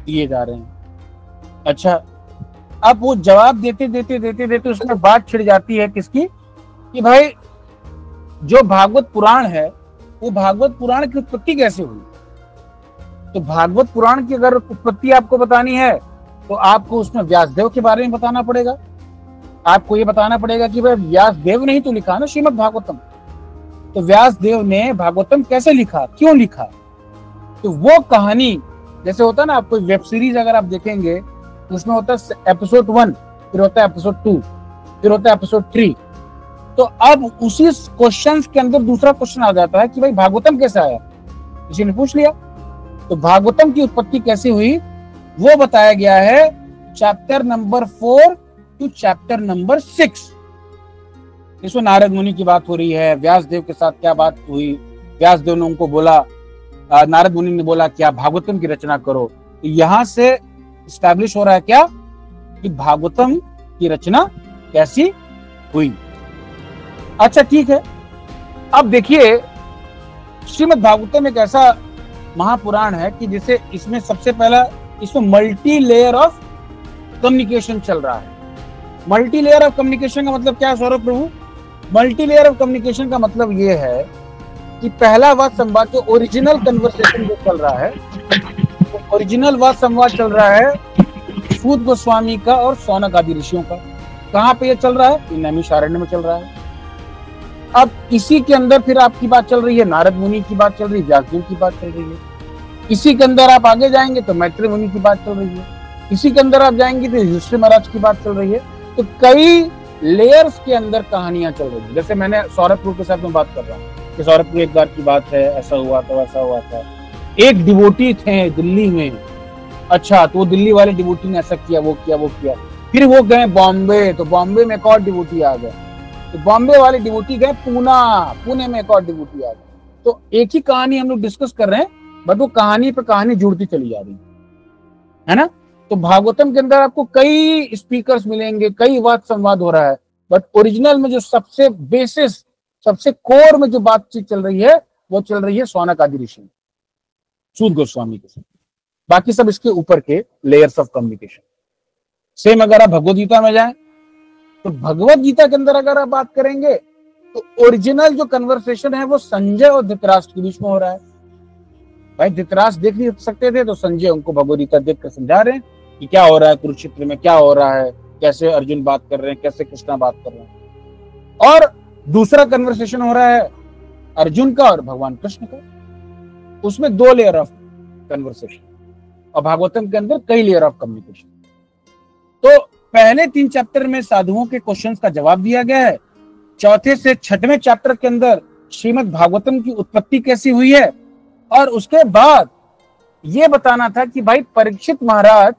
Speaker 1: दिए जा रहे हैं। अच्छा, अब वो जवाब देते उसमें बात छिड़ जाती है किसकी, कि भाई जो भागवत पुराण है, वो भागवत पुराण की उत्पत्ति कैसे हुई। तो भागवत पुराण की अगर उत्पत्ति आपको बतानी है तो आपको उसमें व्यासदेव के बारे में बताना पड़ेगा। आपको ये बताना पड़ेगा कि भाई व्यासदेव ने ही तो लिखा ना श्रीमद् भागवतम, तो व्यासदेव ने भागवतम कैसे लिखा, क्यों लिखा। तो वो कहानी जैसे होता है ना, आपको वेब सीरीज अगर आप देखेंगे तो उसमें होता है एपिसोड 1, फिर होता है एपिसोड 2, फिर होता है एपिसोड 3। तो अब उसी क्वेश्चंस के अंदर दूसरा क्वेश्चन आ जाता है कि भाई भागवतम कैसे आया, किसी ने पूछ लिया। तो भागवतम की उत्पत्ति कैसे हुई वो बताया गया है chapter number 4 to chapter number 6। इसमें नारद मुनि की बात हो रही है, व्यासदेव के साथ क्या बात हुई, व्यासदेव ने उनको बोला, नारद मुनि ने बोला कि आप भागवतम की रचना करो। तो यहां से स्टैब्लिश हो रहा है क्या, कि भागवतम की रचना कैसी हुई। अच्छा ठीक है, अब देखिए श्रीमद् भागवतम एक ऐसा महापुराण है कि जिसे इसमें सबसे पहला इसमें मल्टी लेयर ऑफ कम्युनिकेशन चल रहा है। मल्टी लेयर ऑफ कम्युनिकेशन का मतलब क्या है सौरभ प्रभु? मल्टी लेयर ऑफ कम्युनिकेशन का मतलब ये है कि पहला वाद संवाद जो ओरिजिनल कन्वर्सेशन जो चल रहा है, तो ओरिजिनल वाद संवाद चल रहा है सूत गोस्वामी का और सौनक आदि ऋषियों का। कहाँ पे ये चल रहा है? नैमिषारण्य में चल रहा है। अब इसी के अंदर फिर आपकी बात चल रही है, नारद मुनि की बात चल रही है, व्यासदेव की बात चल रही है। इसी के अंदर आप आगे जाएंगे तो मैत्री मुनि की बात चल रही है। इसी के अंदर आप जाएंगे तो युधिष्ठिर महाराज की बात चल रही है। तो कई लेयर्स के अंदर कहानियां चल रही है। जैसे मैंने सौरभ प्रभु के साथ में बात कर रहा हूँ कि सौरभ प्रभु एक बार की बात है, ऐसा हुआ था वैसा हुआ था। एक डिवोटी थे दिल्ली में, अच्छा तो वो दिल्ली वाले डिवोटी ने ऐसा किया, वो किया, वो किया। फिर वो गए बॉम्बे, तो बॉम्बे में एक और डिवोटी आ गए, तो बॉम्बे वाले डिवोटी गए पुणे में एक और डिवोटी आ गए। तो एक ही कहानी हम लोग डिस्कस कर रहे हैं, बट वो कहानी पे कहानी जुड़ती चली जा रही है ना। तो भागवतम के अंदर आपको कई स्पीकर्स मिलेंगे, कई वाद संवाद हो रहा है, बट ओरिजिनल में जो सबसे बेसिस, सबसे कोर में जो बातचीत चल रही है वो चल रही है सौनक आदि ऋषि, सूत गोस्वामी के साथ। बाकी सब इसके ऊपर के लेयर्स ऑफ कम्युनिकेशन। सेम अगर आप भगवद गीता में जाएं तो भगवद गीता के अंदर अगर आप बात करेंगे तो ओरिजिनल जो कन्वर्सेशन है वो संजय और धृतराष्ट्र के बीच में हो रहा है। भाई धृतराष्ट्र देख नहीं सकते थे तो संजय उनको भगवद गीता देख कर समझा रहे हैं कि क्या हो रहा है कुरुक्षेत्र में, क्या हो रहा है, कैसे अर्जुन बात कर रहे हैं, कैसे कृष्णा बात कर रहे हैं। और दूसरा कन्वर्सेशन हो रहा है अर्जुन का और भगवान कृष्ण का, उसमें 2 लेयर ऑफ कन्वर्सेशन, और भागवतम के अंदर कई लेयर ऑफ कम्युनिकेशन। तो पहले 3 चैप्टर में साधुओं के क्वेश्चंस का जवाब दिया गया है। चौथे से 6वें चैप्टर के अंदर श्रीमद् भागवतम की उत्पत्ति कैसी हुई है, और उसके बाद यह बताना था कि भाई परीक्षित महाराज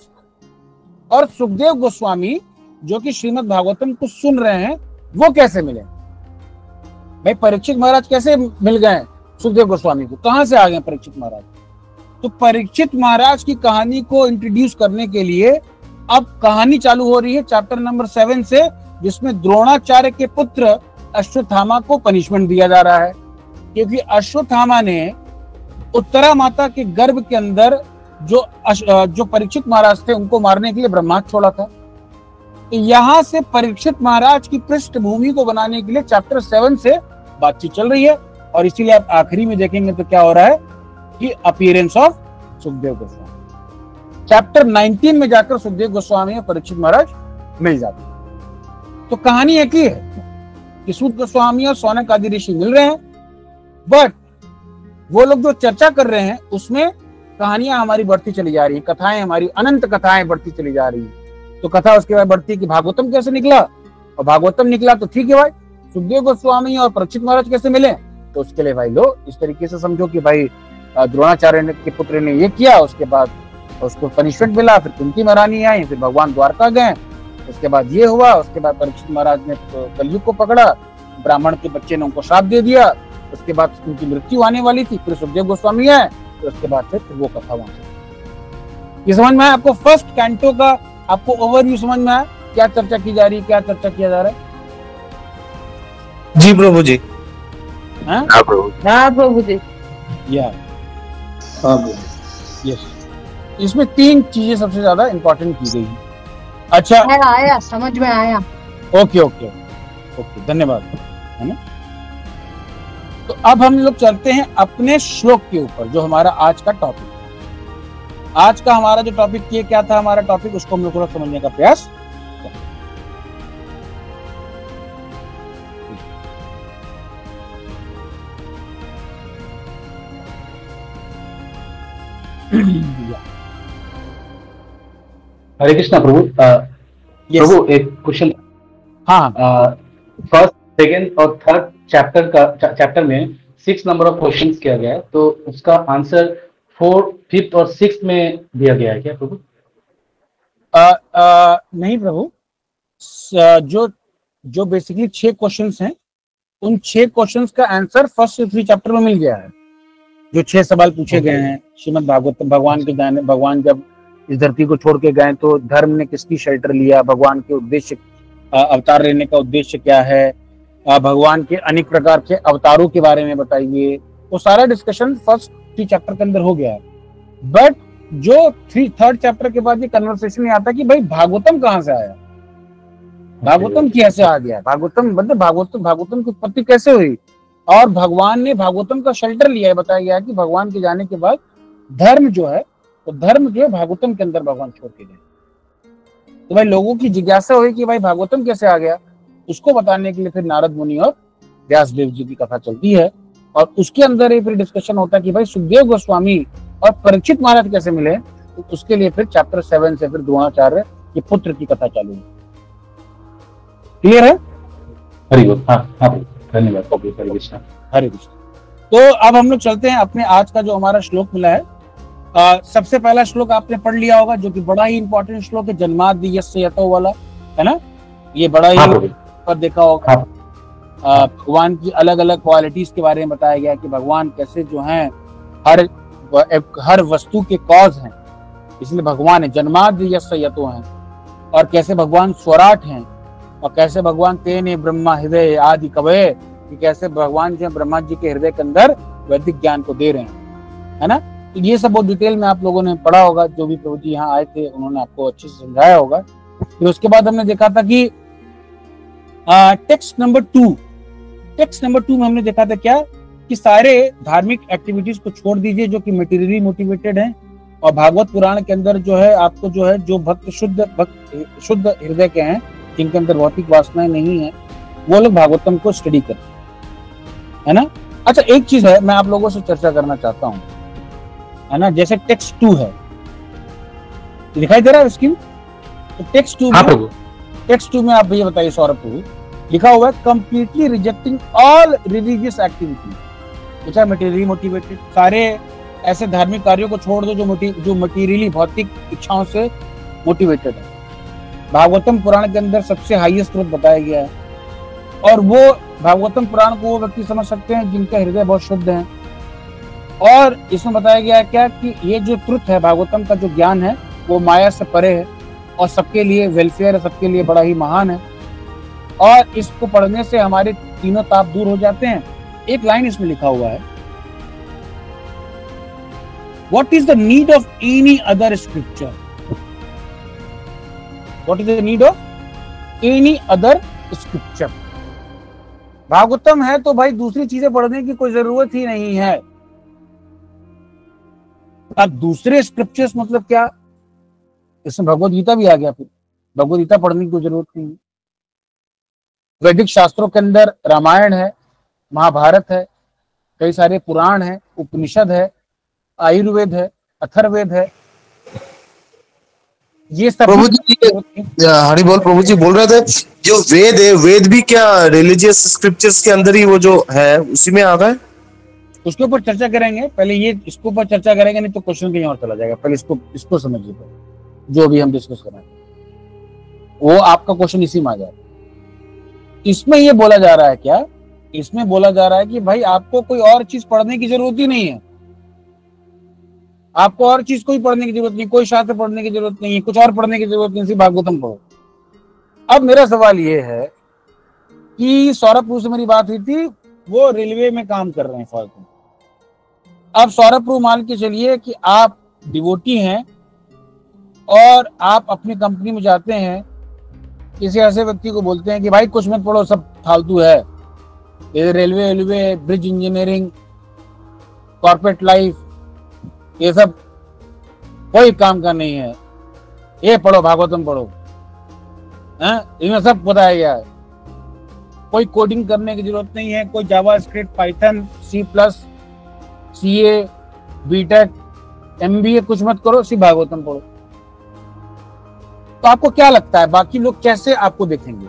Speaker 1: और सुखदेव गोस्वामी जो कि श्रीमद् भागवतम को सुन रहे हैं वो कैसे मिले। भाई परीक्षित महाराज कैसे मिल गए सुखदेव गोस्वामी को, कहां से आ गए परीक्षित महाराज? तो परीक्षित महाराज की कहानी को इंट्रोड्यूस करने के लिए अब कहानी चालू हो रही है चैप्टर नंबर 7 से, जिसमें द्रोणाचार्य के पुत्र अश्वत्थामा को पनिशमेंट दिया जा रहा है, क्योंकि अश्वत्थामा ने उत्तरा माता के गर्भ के अंदर जो परीक्षित महाराज थे उनको मारने के लिए ब्रह्मास्त्र छोड़ा था। तो यहां से परीक्षित महाराज की पृष्ठभूमि को बनाने के लिए चैप्टर 7 से बातचीत चल रही है, और इसीलिए आप आखिरी में देखेंगे तो क्या हो रहा है कि appearance of Sukhdev Goswami. Chapter 19 में जाकर सुखदेव गोस्वामी और परीक्षित महाराज मिल जाते हैं। तो कहानी एक ही है कि सूत गोस्वामी और सौनक आदि ऋषि मिल रहे हैं, बट वो लोग जो चर्चा कर रहे हैं उसमें कहानियां हमारी बढ़ती चली जा रही है, कथाएं हमारी अनंत कथाएं बढ़ती चली जा रही है। तो कथा उसके बाद बढ़ती कि भागवतम कैसे निकला, और भागवतम निकला तो ठीक है भाई सुखदेव गोस्वामी और परीक्षित महाराज कैसे मिले, तो उसके लिए भाई लो इस तरीके से समझो कि भाई द्रोणाचार्य के पुत्र ने ये किया, उसके बाद उसको पनिशमेंट मिला, फिर कुंती महारानी आई, फिर भगवान द्वारका गए, उसके बाद ये हुआ, उसके बाद परीक्षित महाराज ने कलयुग को पकड़ा, ब्राह्मण के बच्चे ने उनको श्राप दे दिया, उसके बाद उनकी मृत्यु आने वाली थी, फिर सुखदेव गोस्वामी आए, तो उसके बाद फिर वो कथा वहां से। ये समझ में आया आपको? फर्स्ट कैंटो का आपको ओवरव्यू समझ में आया, क्या चर्चा की जा रही है, क्या चर्चा किया जा रहा है?
Speaker 5: जी प्रभु जी।
Speaker 1: हाँ
Speaker 4: प्रभु जी।
Speaker 1: या यस, इसमें 3 चीजें सबसे ज्यादा इंपॉर्टेंट की गई है। अच्छा
Speaker 4: आया समझ में आया।
Speaker 1: ओके ओके ओके, धन्यवाद, है ना। तो अब हम लोग चलते हैं अपने श्लोक के ऊपर, जो हमारा आज का टॉपिक है। आज का हमारा जो टॉपिक ये क्या था, हमारा टॉपिक, उसको हम लोग थोड़ा समझने का प्रयास
Speaker 6: हरे कृष्णा प्रभु। प्रभु एक क्वेश्चन।
Speaker 1: हाँ,
Speaker 6: फर्स्ट, सेकंड और थर्ड चैप्टर में 6 नंबर ऑफ क्वेश्चंस किया गया है, तो उसका आंसर 4th, 5th और 6th में दिया गया है क्या प्रभु?
Speaker 1: नहीं प्रभु, जो बेसिकली 6 क्वेश्चंस हैं, उन 6 क्वेश्चंस का आंसर फर्स्ट से 3 चैप्टर में मिल गया है। जो 6 सवाल पूछे गए हैं श्रीमद् भागवत, भगवान जब इस धरती को छोड़ के गए तो धर्म ने किसकी शेल्टर लिया, भगवान के उद्देश्य अवतार लेने का उद्देश्य क्या है, भगवान के अनेक प्रकार के अवतारों के बारे में बताइए। वो सारा डिस्कशन फर्स्ट 3 चैप्टर के अंदर हो गया है। बट जो 3rd चैप्टर के बाद ये कन्वर्सेशन नहीं आता कि भाई भागवतम कहाँ से आया, भागवतम कैसे आ गया, भागवतम मतलब भागवतम की उत्पत्ति कैसे हुई, और भगवान ने भागवतम का शेल्टर लिया है। बताया गया कि भगवान के जाने के बाद धर्म जो है भागवतम के अंदर भगवान छोड़ के गए। तो भाई लोगों की जिज्ञासा हुई कि भाई भागवतम कैसे आ गया, उसको बताने के लिए फिर नारद मुनि और व्यासदेव जी की कथा चलती है, और उसके अंदर ही फिर डिस्कशन होता है कि भाई सुखदेव गोस्वामी और परीक्षित महाराज कैसे मिले। तो उसके लिए फिर चैप्टर 7 से फिर द्रोणाचार्य के पुत्र की कथा चालू है। क्लियर है?
Speaker 6: हरि बोल। हाँ धन्यवाद। हरे कृष्ण।
Speaker 1: हरे कृष्ण। तो अब हम लोग चलते हैं अपने आज का जो हमारा श्लोक मिला है। सबसे पहला श्लोक आपने पढ़ लिया होगा, जो कि बड़ा ही इंपॉर्टेंट श्लोक है, जन्मादि यस्य यतो वाला, है ना। ये बड़ा ही पर देखा होगा। भगवान की अलग अलग क्वालिटीज के बारे में बताया गया कि भगवान कैसे जो हैं हर वस्तु के कॉज हैं, इसलिए भगवान है। जन्मादि यस्य यतो हैं, और कैसे भगवान स्वराट हैं, और कैसे भगवान तेने ब्रह्मा हृदय आदि कवये, कि कैसे भगवान जो है ब्रह्मा जी के हृदय के अंदर वैदिक ज्ञान को दे रहे हैं, है ना। तो ये सब बहुत डिटेल में आप लोगों ने पढ़ा होगा, जो भी प्रभु जी यहाँ आए थे उन्होंने आपको अच्छे से समझाया होगा। फिर उसके बाद हमने देखा था कि टेक्स्ट नंबर 2 में हमने देखा था क्या, कि सारे धार्मिक एक्टिविटीज को छोड़ दीजिए जो कि मटेरियली मोटिवेटेड हैं, और भागवत पुराण के अंदर जो है आपको जो है जो भक्त शुद्ध हृदय के हैं, जिनके अंदर भौतिक वासनाएं नहीं है, वो लोग भागवतम को स्टडी करते हैं, है ना। अच्छा, एक चीज है मैं आप लोगों से चर्चा करना चाहता हूँ, है ना। जैसे टेक्स्ट 2 है, दिखाई दे रहा है स्क्रीन? तो टेक्स्ट 2 में आप भैया बताइए सौरभ प्रभु, लिखा हुआ है completely rejecting all religious activity, अच्छा मटेरियली मोटिवेटेड, सारे ऐसे धार्मिक कार्यों को छोड़ दो जो मटेरियली भौतिक इच्छाओं से मोटिवेटेड है। भागवतम पुराण के अंदर सबसे हाईएस्ट ट्रुथ बताया गया है, और वो भागवतम पुराण को वो व्यक्ति समझ सकते हैं जिनका हृदय बहुत शुद्ध है। और इसमें बताया गया है क्या, कि ये जो ट्रुथ है, भागवतम का जो ज्ञान है, वो माया से परे है और सबके लिए वेलफेयर है, सबके लिए बड़ा ही महान है, और इसको पढ़ने से हमारे तीनों ताप दूर हो जाते हैं। एक लाइन इसमें लिखा हुआ है, what is the need of any other scripture, what is the need of any other scripture. Bhagavatam है तो भाई दूसरी चीजें पढ़ने की कोई जरूरत ही नहीं है। अब दूसरे स्क्रिप्चर्स मतलब क्या, इसमें भगवत गीता भी आ गया, फिर भगवत गीता पढ़ने की कोई जरूरत नहीं है। वैदिक शास्त्रों के अंदर रामायण है, महाभारत है, कई सारे पुराण है, उपनिषद है, आयुर्वेद है, अथर्ववेद है, ये सब।
Speaker 5: प्रभु जी हरि बोल। प्रभु जी बोल रहे थे जो वेद है, वेद भी क्या रिलीजियस स्क्रिप्चर्स के अंदर ही वो जो है उसी में आ गए?
Speaker 1: उसके ऊपर चर्चा करेंगे, पहले ये इसके ऊपर चर्चा करेंगे, नहीं तो क्वेश्चन कहीं और चला जाएगा। पहले इसको समझिए, जो भी हम डिस्कस करेंगे वो आपका क्वेश्चन इसी में आ जाएगा। इसमें ये बोला जा रहा है क्या, इसमें बोला जा रहा है कि भाई आपको कोई और चीज पढ़ने की जरूरत ही नहीं है, आपको और चीज कोई पढ़ने की जरूरत नहीं, कोई शास्त्र पढ़ने की जरूरत नहीं है, कुछ और पढ़ने की जरूरत नहीं, सिर्फ भागवतम पढ़ो। अब मेरा सवाल ये है कि सौरभ से मेरी बात हुई थी, वो रेलवे में काम कर रहे हैं फालतू। अब सौरभ मान के चलिए कि आप डिवोटी हैं और आप अपनी कंपनी में जाते हैं, किसी ऐसे व्यक्ति को बोलते हैं कि भाई कुछ मत पढ़ो, सब फालतू है, ये railway bridge engineering, corporate life, ये सब कोई काम का नहीं है, ये पढ़ो, भागवतम पढ़ो, इनमें सब बताया गया है, कोई कोडिंग करने की जरूरत नहीं है, कोई JavaScript, Python, C++, CA, BTech, MBA कुछ मत करो, सिर्फ भागवतम पढ़ो। तो आपको क्या लगता है बाकी लोग कैसे आपको देखेंगे?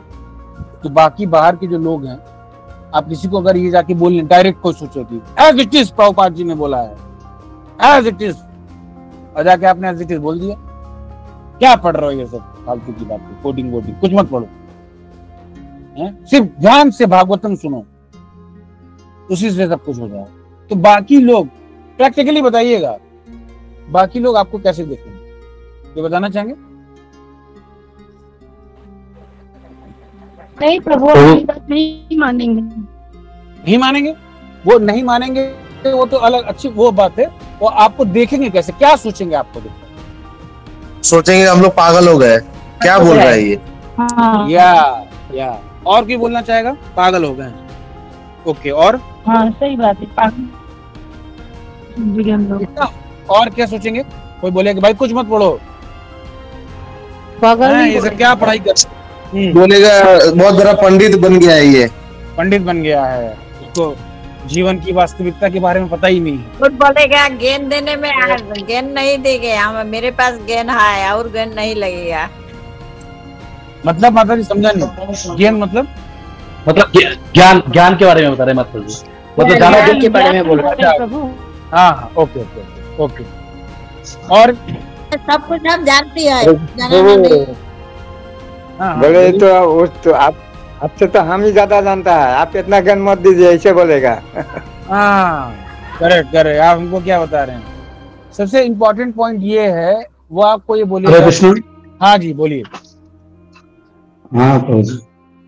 Speaker 1: तो बाकी बाहर के जो लोग हैं, आप किसी को अगर ये जाके बोलने, डायरेक्ट कोई सोचो कि as it is Prabhupada ji ने बोला है, एज इट इज, और जाके आपने एज इट इज बोल दिया, क्या पढ़ रहे हो ये सब फालतू की बात, कोडिंग वोडिंग कुछ मत पढ़ो, सिर्फ ध्यान से भागवतम सुनो, उसी से सब कुछ हो जाए। तो बाकी लोग प्रैक्टिकली बताइएगा, बाकी लोग आपको कैसे देखेंगे, ये बताना चाहेंगे?
Speaker 3: नहीं प्रभु,
Speaker 6: प्रभु-
Speaker 3: हमारी बात नहीं मानेंगे।
Speaker 1: नहीं मानेंगे, वो नहीं मानेंगे, वो तो अलग अच्छी वो बात है। वो आपको देखेंगे कैसे, क्या सोचेंगे आपको देख
Speaker 5: सोचेंगे हम लोग पागल हो गए, क्या बोल रहा है ये।
Speaker 3: हाँ
Speaker 1: या और कोई बोलना चाहेगा? पागल हो गए हैं। ओके, और
Speaker 3: हाँ सही बात है, पागल समझिए हम लोग।
Speaker 1: इतना और क्या सोचेंगे? कोई बोले कि भाई कुछ मत पढ़ो,
Speaker 3: पागल नहीं
Speaker 1: ये सब क्या पढ़ाई कर,
Speaker 5: बोलेगा बहुत बड़ा पंडित बन गया है ये।
Speaker 1: पंडित बन गया है, उसको जीवन की वास्तविकता के बारे में पता ही नहीं है।
Speaker 7: खुद बोलेगा गेंद देने में गेंद नहीं देंगे हम, मेरे पास गेंद है और गेंद नहीं लगेगा।
Speaker 1: मतलब माता जी समझा नहीं, ज्ञान मतलब
Speaker 6: ज्ञान ज्ञान के बारे में बता रहे मतलब जी, मतलब जाना
Speaker 7: ज्ञान के बारे में बोल रहे हैं।
Speaker 3: प्रभु।
Speaker 1: हाँ ओके ओके ओके। और
Speaker 7: सब कुछ आप जानती है, जाना नहीं।
Speaker 1: हाँ,
Speaker 8: बोले तो आप आपसे तो हम ही ज्यादा जानता है, आप इतना ज्ञान मत दीजिए, ऐसे बोलेगा।
Speaker 1: हाँ करेक्ट करेक्ट, आप हमको क्या बता रहे हैं? सबसे इम्पोर्टेंट पॉइंट ये है, वो आपको ये
Speaker 6: हरे
Speaker 1: बोलिए।
Speaker 6: कृष्ण।
Speaker 1: हाँ जी बोलिए।
Speaker 9: हाँ तो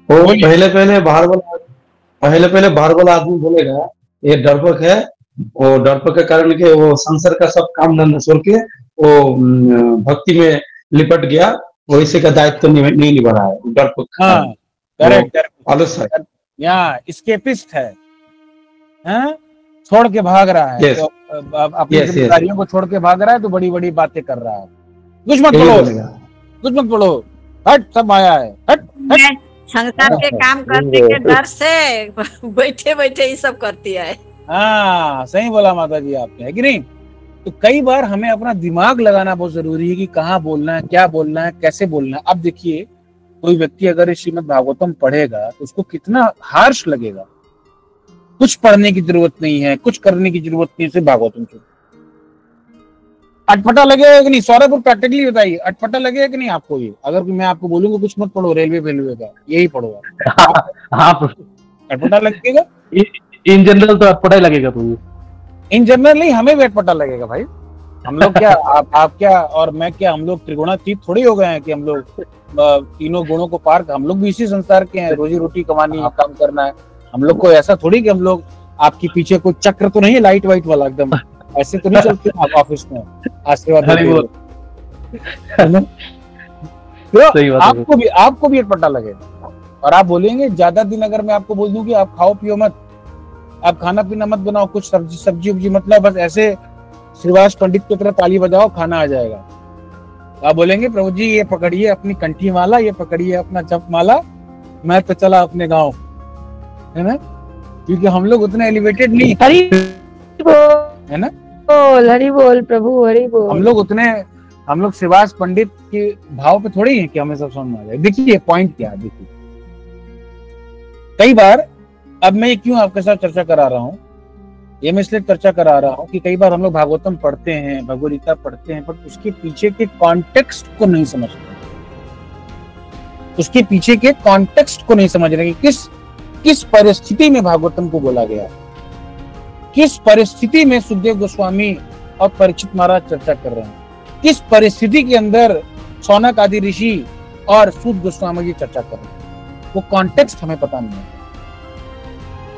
Speaker 9: वो पहले पहले बाहर वाला आदमी बोलेगा ये डरपोक है, वो डरपोक के कारण के वो संसार का सब काम धंधा छोड़ के वो भक्ति में लिपट गया, वो इसी का दायित्व नहीं निभा रहा है, डरपोक।
Speaker 1: हाँ करेक्ट करेक्ट,
Speaker 9: आलस है।
Speaker 1: यहाँ स्केपिस्ट है, हैं? छोड़ के भाग रहा है।
Speaker 9: Yes.
Speaker 1: तो अपनी
Speaker 9: Yes, yes.
Speaker 1: जिम्मेदारियों को छोड़ के भाग रहा है, तो बड़ी बड़ी बातें कर रहा है। कुछ मत
Speaker 9: यही
Speaker 1: पढ़ो,
Speaker 9: बोलेगा।
Speaker 1: कुछ मत पढ़ो, हट, सब आया है, हट हट।
Speaker 7: संसार के काम करने के डर से बैठे बैठे ये सब करती है।
Speaker 1: हाँ सही बोला माता जी आपने, है कि नहीं? तो कई बार हमें अपना दिमाग लगाना बहुत जरूरी है कि कहाँ बोलना है, क्या बोलना है, कैसे बोलना है। अब देखिए, कोई व्यक्ति अगर इस श्रीमद् भागवतम पढ़ेगा तो उसको कितना हार्श लगेगा। कुछ पढ़ने की जरूरत नहीं है, कुछ करने की जरूरत नहीं है, सिर्फ भागवतम सुनो। अटपटा लगेगा कि नहीं? सौरभ प्रैक्टिकली बताइए, अटपटा लगेगा कि नहीं आपको? ये अगर मैं आपको बोलूंगा कुछ मत पढ़ो, रेलवे का यही पढ़ो आप,
Speaker 6: हाँ
Speaker 1: अटपटा लगेगा?
Speaker 6: इन जनरल तो अटपटा ही लगेगा तुझे।
Speaker 1: इन जनरल नहीं, हमें भी अटपटा लगेगा भाई। हम लोग क्या आप क्या और मैं क्या, हम लोग त्रिगुणातीत थोड़ी हो गए हैं कि हम लोग तीनों गुणों को पार, हम लोग भी इसी संसार के हैं, रोजी रोटी कमानी है, काम करना है। हम लोग को ऐसा थोड़ी कि हम लोग आपके पीछे कोई चक्र तो नहीं है लाइट वाइट वाला, एकदम ऐसे तो नहीं चलते आप ऑफिस में आशीर्वाद देते हुए। तो आपको भी अटपटा लगेगा और आप बोलेंगे ज्यादा दिन अगर मैं आपको बोल दूं कि आप खाओ पियो मत, आप खाना पीना मत बनाओ, कुछ सब्जी उब्जी मतलब बस ऐसे श्रीवास पंडित की तरह ताली बजाओ, खाना आ जाएगा। आप बोलेंगे प्रभु जी ये पकड़िए अपनी कंठी माला, ये पकड़िए अपना जप माला, मैं तो चला अपने गांव, है ना? क्योंकि हम लोग उतने एलिवेटेड नहीं,
Speaker 3: हरि बोल,
Speaker 1: है ना?
Speaker 3: हरि बोल प्रभु, हरि बोल।
Speaker 1: हम लोग श्रीवास पंडित के भाव पे थोड़ी है कि हमें सब समझ में आ जाए। देखिए पॉइंट क्या है, देखिए कई बार, अब मैं क्यों आपके साथ चर्चा करा रहा हूँ, ये मैं इसलिए चर्चा करा रहा हूँ कि कई बार हम लोग भागवतम पढ़ते हैं, भगवद गीता पढ़ते हैं, पर उसके पीछे के कॉन्टेक्स्ट को नहीं समझते, उसके पीछे के कॉन्टेक्स्ट को नहीं समझ रहे कि किस परिस्थिति में भागवतम को बोला गया, किस परिस्थिति में सुखदेव गोस्वामी और परीक्षित महाराज चर्चा कर रहे हैं, किस परिस्थिति के अंदर शौनक आदि ऋषि और सूत गोस्वामी जी चर्चा कर रहे हैं, वो कॉन्टेक्स्ट हमें पता नहीं है।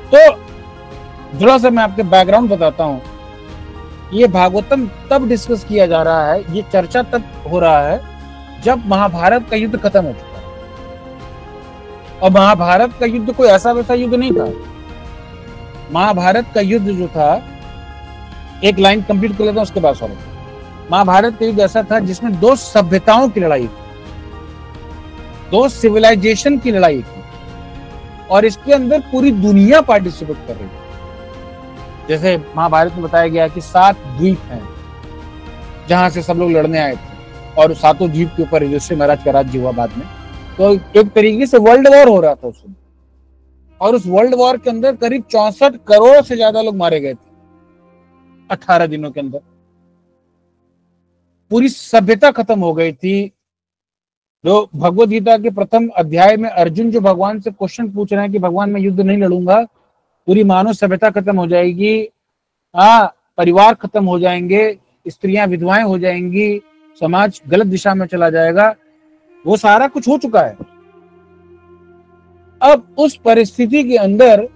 Speaker 1: तो थोड़ा सा मैं आपके बैकग्राउंड बताता हूं। ये भागवतम तब डिस्कस किया जा रहा है, ये चर्चा तब हो रहा है जब महाभारत का युद्ध खत्म हो चुका है। और महाभारत का युद्ध कोई ऐसा वैसा युद्ध नहीं था। महाभारत का युद्ध जो था, एक लाइन कंप्लीट कर लेता हूं उसके बाद सॉरी। महाभारत का युद्ध ऐसा था जिसमें दो सभ्यताओं की लड़ाई थी, दो सिविलाइजेशन की लड़ाई थी, और इसके अंदर पूरी दुनिया पार्टिसिपेट कर रही थी। जैसे महाभारत में बताया गया कि 7 द्वीप हैं जहां से सब लोग लड़ने आए थे, और सातों द्वीप के ऊपर युधिष्ठिर महाराज का राज्य हुआ बाद में। तो एक तरीके से वर्ल्ड वॉर हो रहा था उस समय, और उस वर्ल्ड वॉर के अंदर करीब 64 करोड़ से ज्यादा लोग मारे गए थे 18 दिनों के अंदर। पूरी सभ्यता खत्म हो गई थी। जो भगवद गीता के प्रथम अध्याय में अर्जुन जो भगवान से क्वेश्चन पूछ रहे हैं कि भगवान मैं युद्ध नहीं लड़ूंगा, पूरी मानव सभ्यता खत्म हो जाएगी, परिवार खत्म हो जाएंगे, स्त्रियां विधवाएं हो जाएंगी, समाज गलत दिशा में चला जाएगा, वो सारा कुछ हो चुका है। अब उस परिस्थिति के अंदर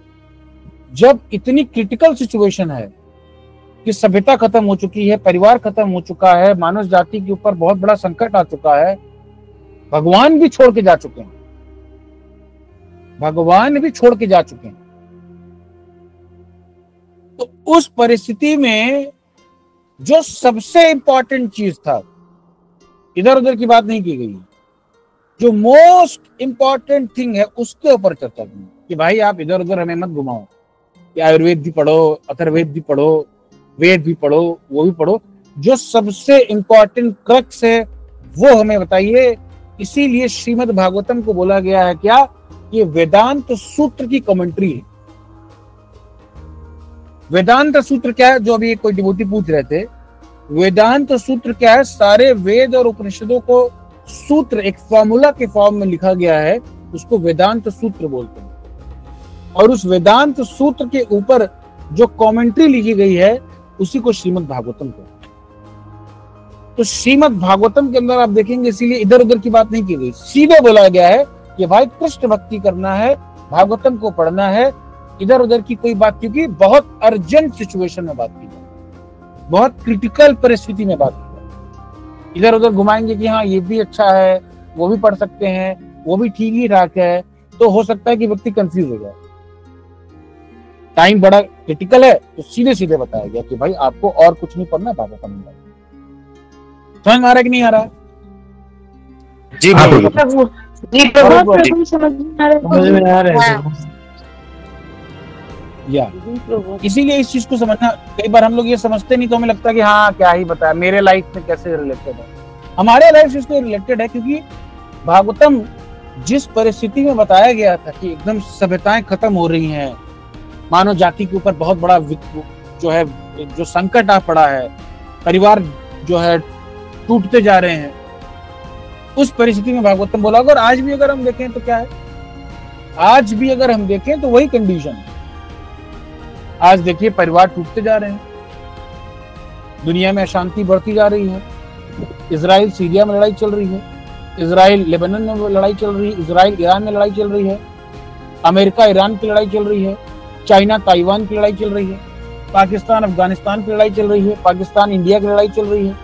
Speaker 1: जब इतनी क्रिटिकल सिचुएशन है कि सभ्यता खत्म हो चुकी है, परिवार खत्म हो चुका है, मानव जाति के ऊपर बहुत बड़ा संकट आ चुका है, भगवान भी छोड़ के जा चुके हैं, भगवान भी छोड़ के जा चुके हैं, तो उस परिस्थिति में जो सबसे इंपॉर्टेंट चीज था, इधर उधर की बात नहीं की गई, जो मोस्ट इंपॉर्टेंट थिंग है उसके ऊपर चर्चा की कि भाई आप इधर उधर हमें मत घुमाओ, कि आयुर्वेद भी पढ़ो, अथर्ववेद भी पढ़ो, वेद भी पढ़ो, वो भी पढ़ो, जो सबसे इंपॉर्टेंट क्रक्स है वो हमें बताइए। इसीलिए श्रीमद् भागवतम को बोला गया है क्या, ये वेदांत सूत्र की कमेंट्री है। वेदांत सूत्र क्या है, जो अभी कोई डिवोटी पूछ रहे थे, वेदांत सूत्र क्या है, सारे वेद और उपनिषदों को सूत्र एक फॉर्मूला के फॉर्म में लिखा गया है, उसको वेदांत सूत्र बोलते हैं। और उस वेदांत सूत्र के ऊपर जो कमेंट्री लिखी गई है उसी को श्रीमद् भागवतम कहते हैं। तो श्रीमद् भागवतम के अंदर आप देखेंगे, इसीलिए इधर उधर की बात नहीं की गई, सीधे बोला गया है कि भाई कृष्ण भक्ति करना है, भागवतम को पढ़ना है, इधर उधर की कोई बात, क्योंकि बहुत अर्जेंट सिचुएशन में बात की जाए, बहुत क्रिटिकल परिस्थिति में बात की जाए। इधर उधर घुमाएंगे कि हाँ ये भी अच्छा है, वो भी पढ़ सकते हैं, वो भी ठीक ही ठाक है, तो हो सकता है कि व्यक्ति कंफ्यूज हो जाए। टाइम बड़ा क्रिटिकल है, तो सीधे सीधे बताया गया कि भाई आपको और कुछ नहीं पढ़ना, भागवतम में। समझ में आ रहा है कि नहीं आ रहा?
Speaker 5: जी प्रभु,
Speaker 4: जी प्रभु, समझ में आ रहा है।
Speaker 1: या इसीलिए इस चीज को समझना, कई बार हम लोग ये समझते नहीं तो हमें लगता है कि हाँ क्या ही बताया, मेरे लाइफ में कैसे रिलेटेड है। हमारे लाइफ से इसको रिलेटेड है, क्योंकि भागवतम जिस परिस्थिति में बताया गया था कि एकदम सभ्यताएं खत्म हो रही हैं, मानव जाति के ऊपर बहुत बड़ा जो है जो संकट आ पड़ा है, परिवार जो है टूटते जा रहे हैं, उस परिस्थिति में भागवतम बोला। और आज भी अगर हम देखें तो क्या है, आज भी अगर हम देखें तो वही कंडीशन है। आज देखिए परिवार टूटते जा रहे हैं, दुनिया में अशांति बढ़ती जा रही है, इजराइल सीरिया में लड़ाई चल रही है, इजराइल लेबनान में लड़ाई चल रही है, इजराइल ईरान में लड़ाई चल रही है, अमेरिका ईरान की लड़ाई चल रही है, चाइना ताइवान की लड़ाई चल रही है, पाकिस्तान अफगानिस्तान की लड़ाई चल रही है, पाकिस्तान इंडिया की लड़ाई चल रही है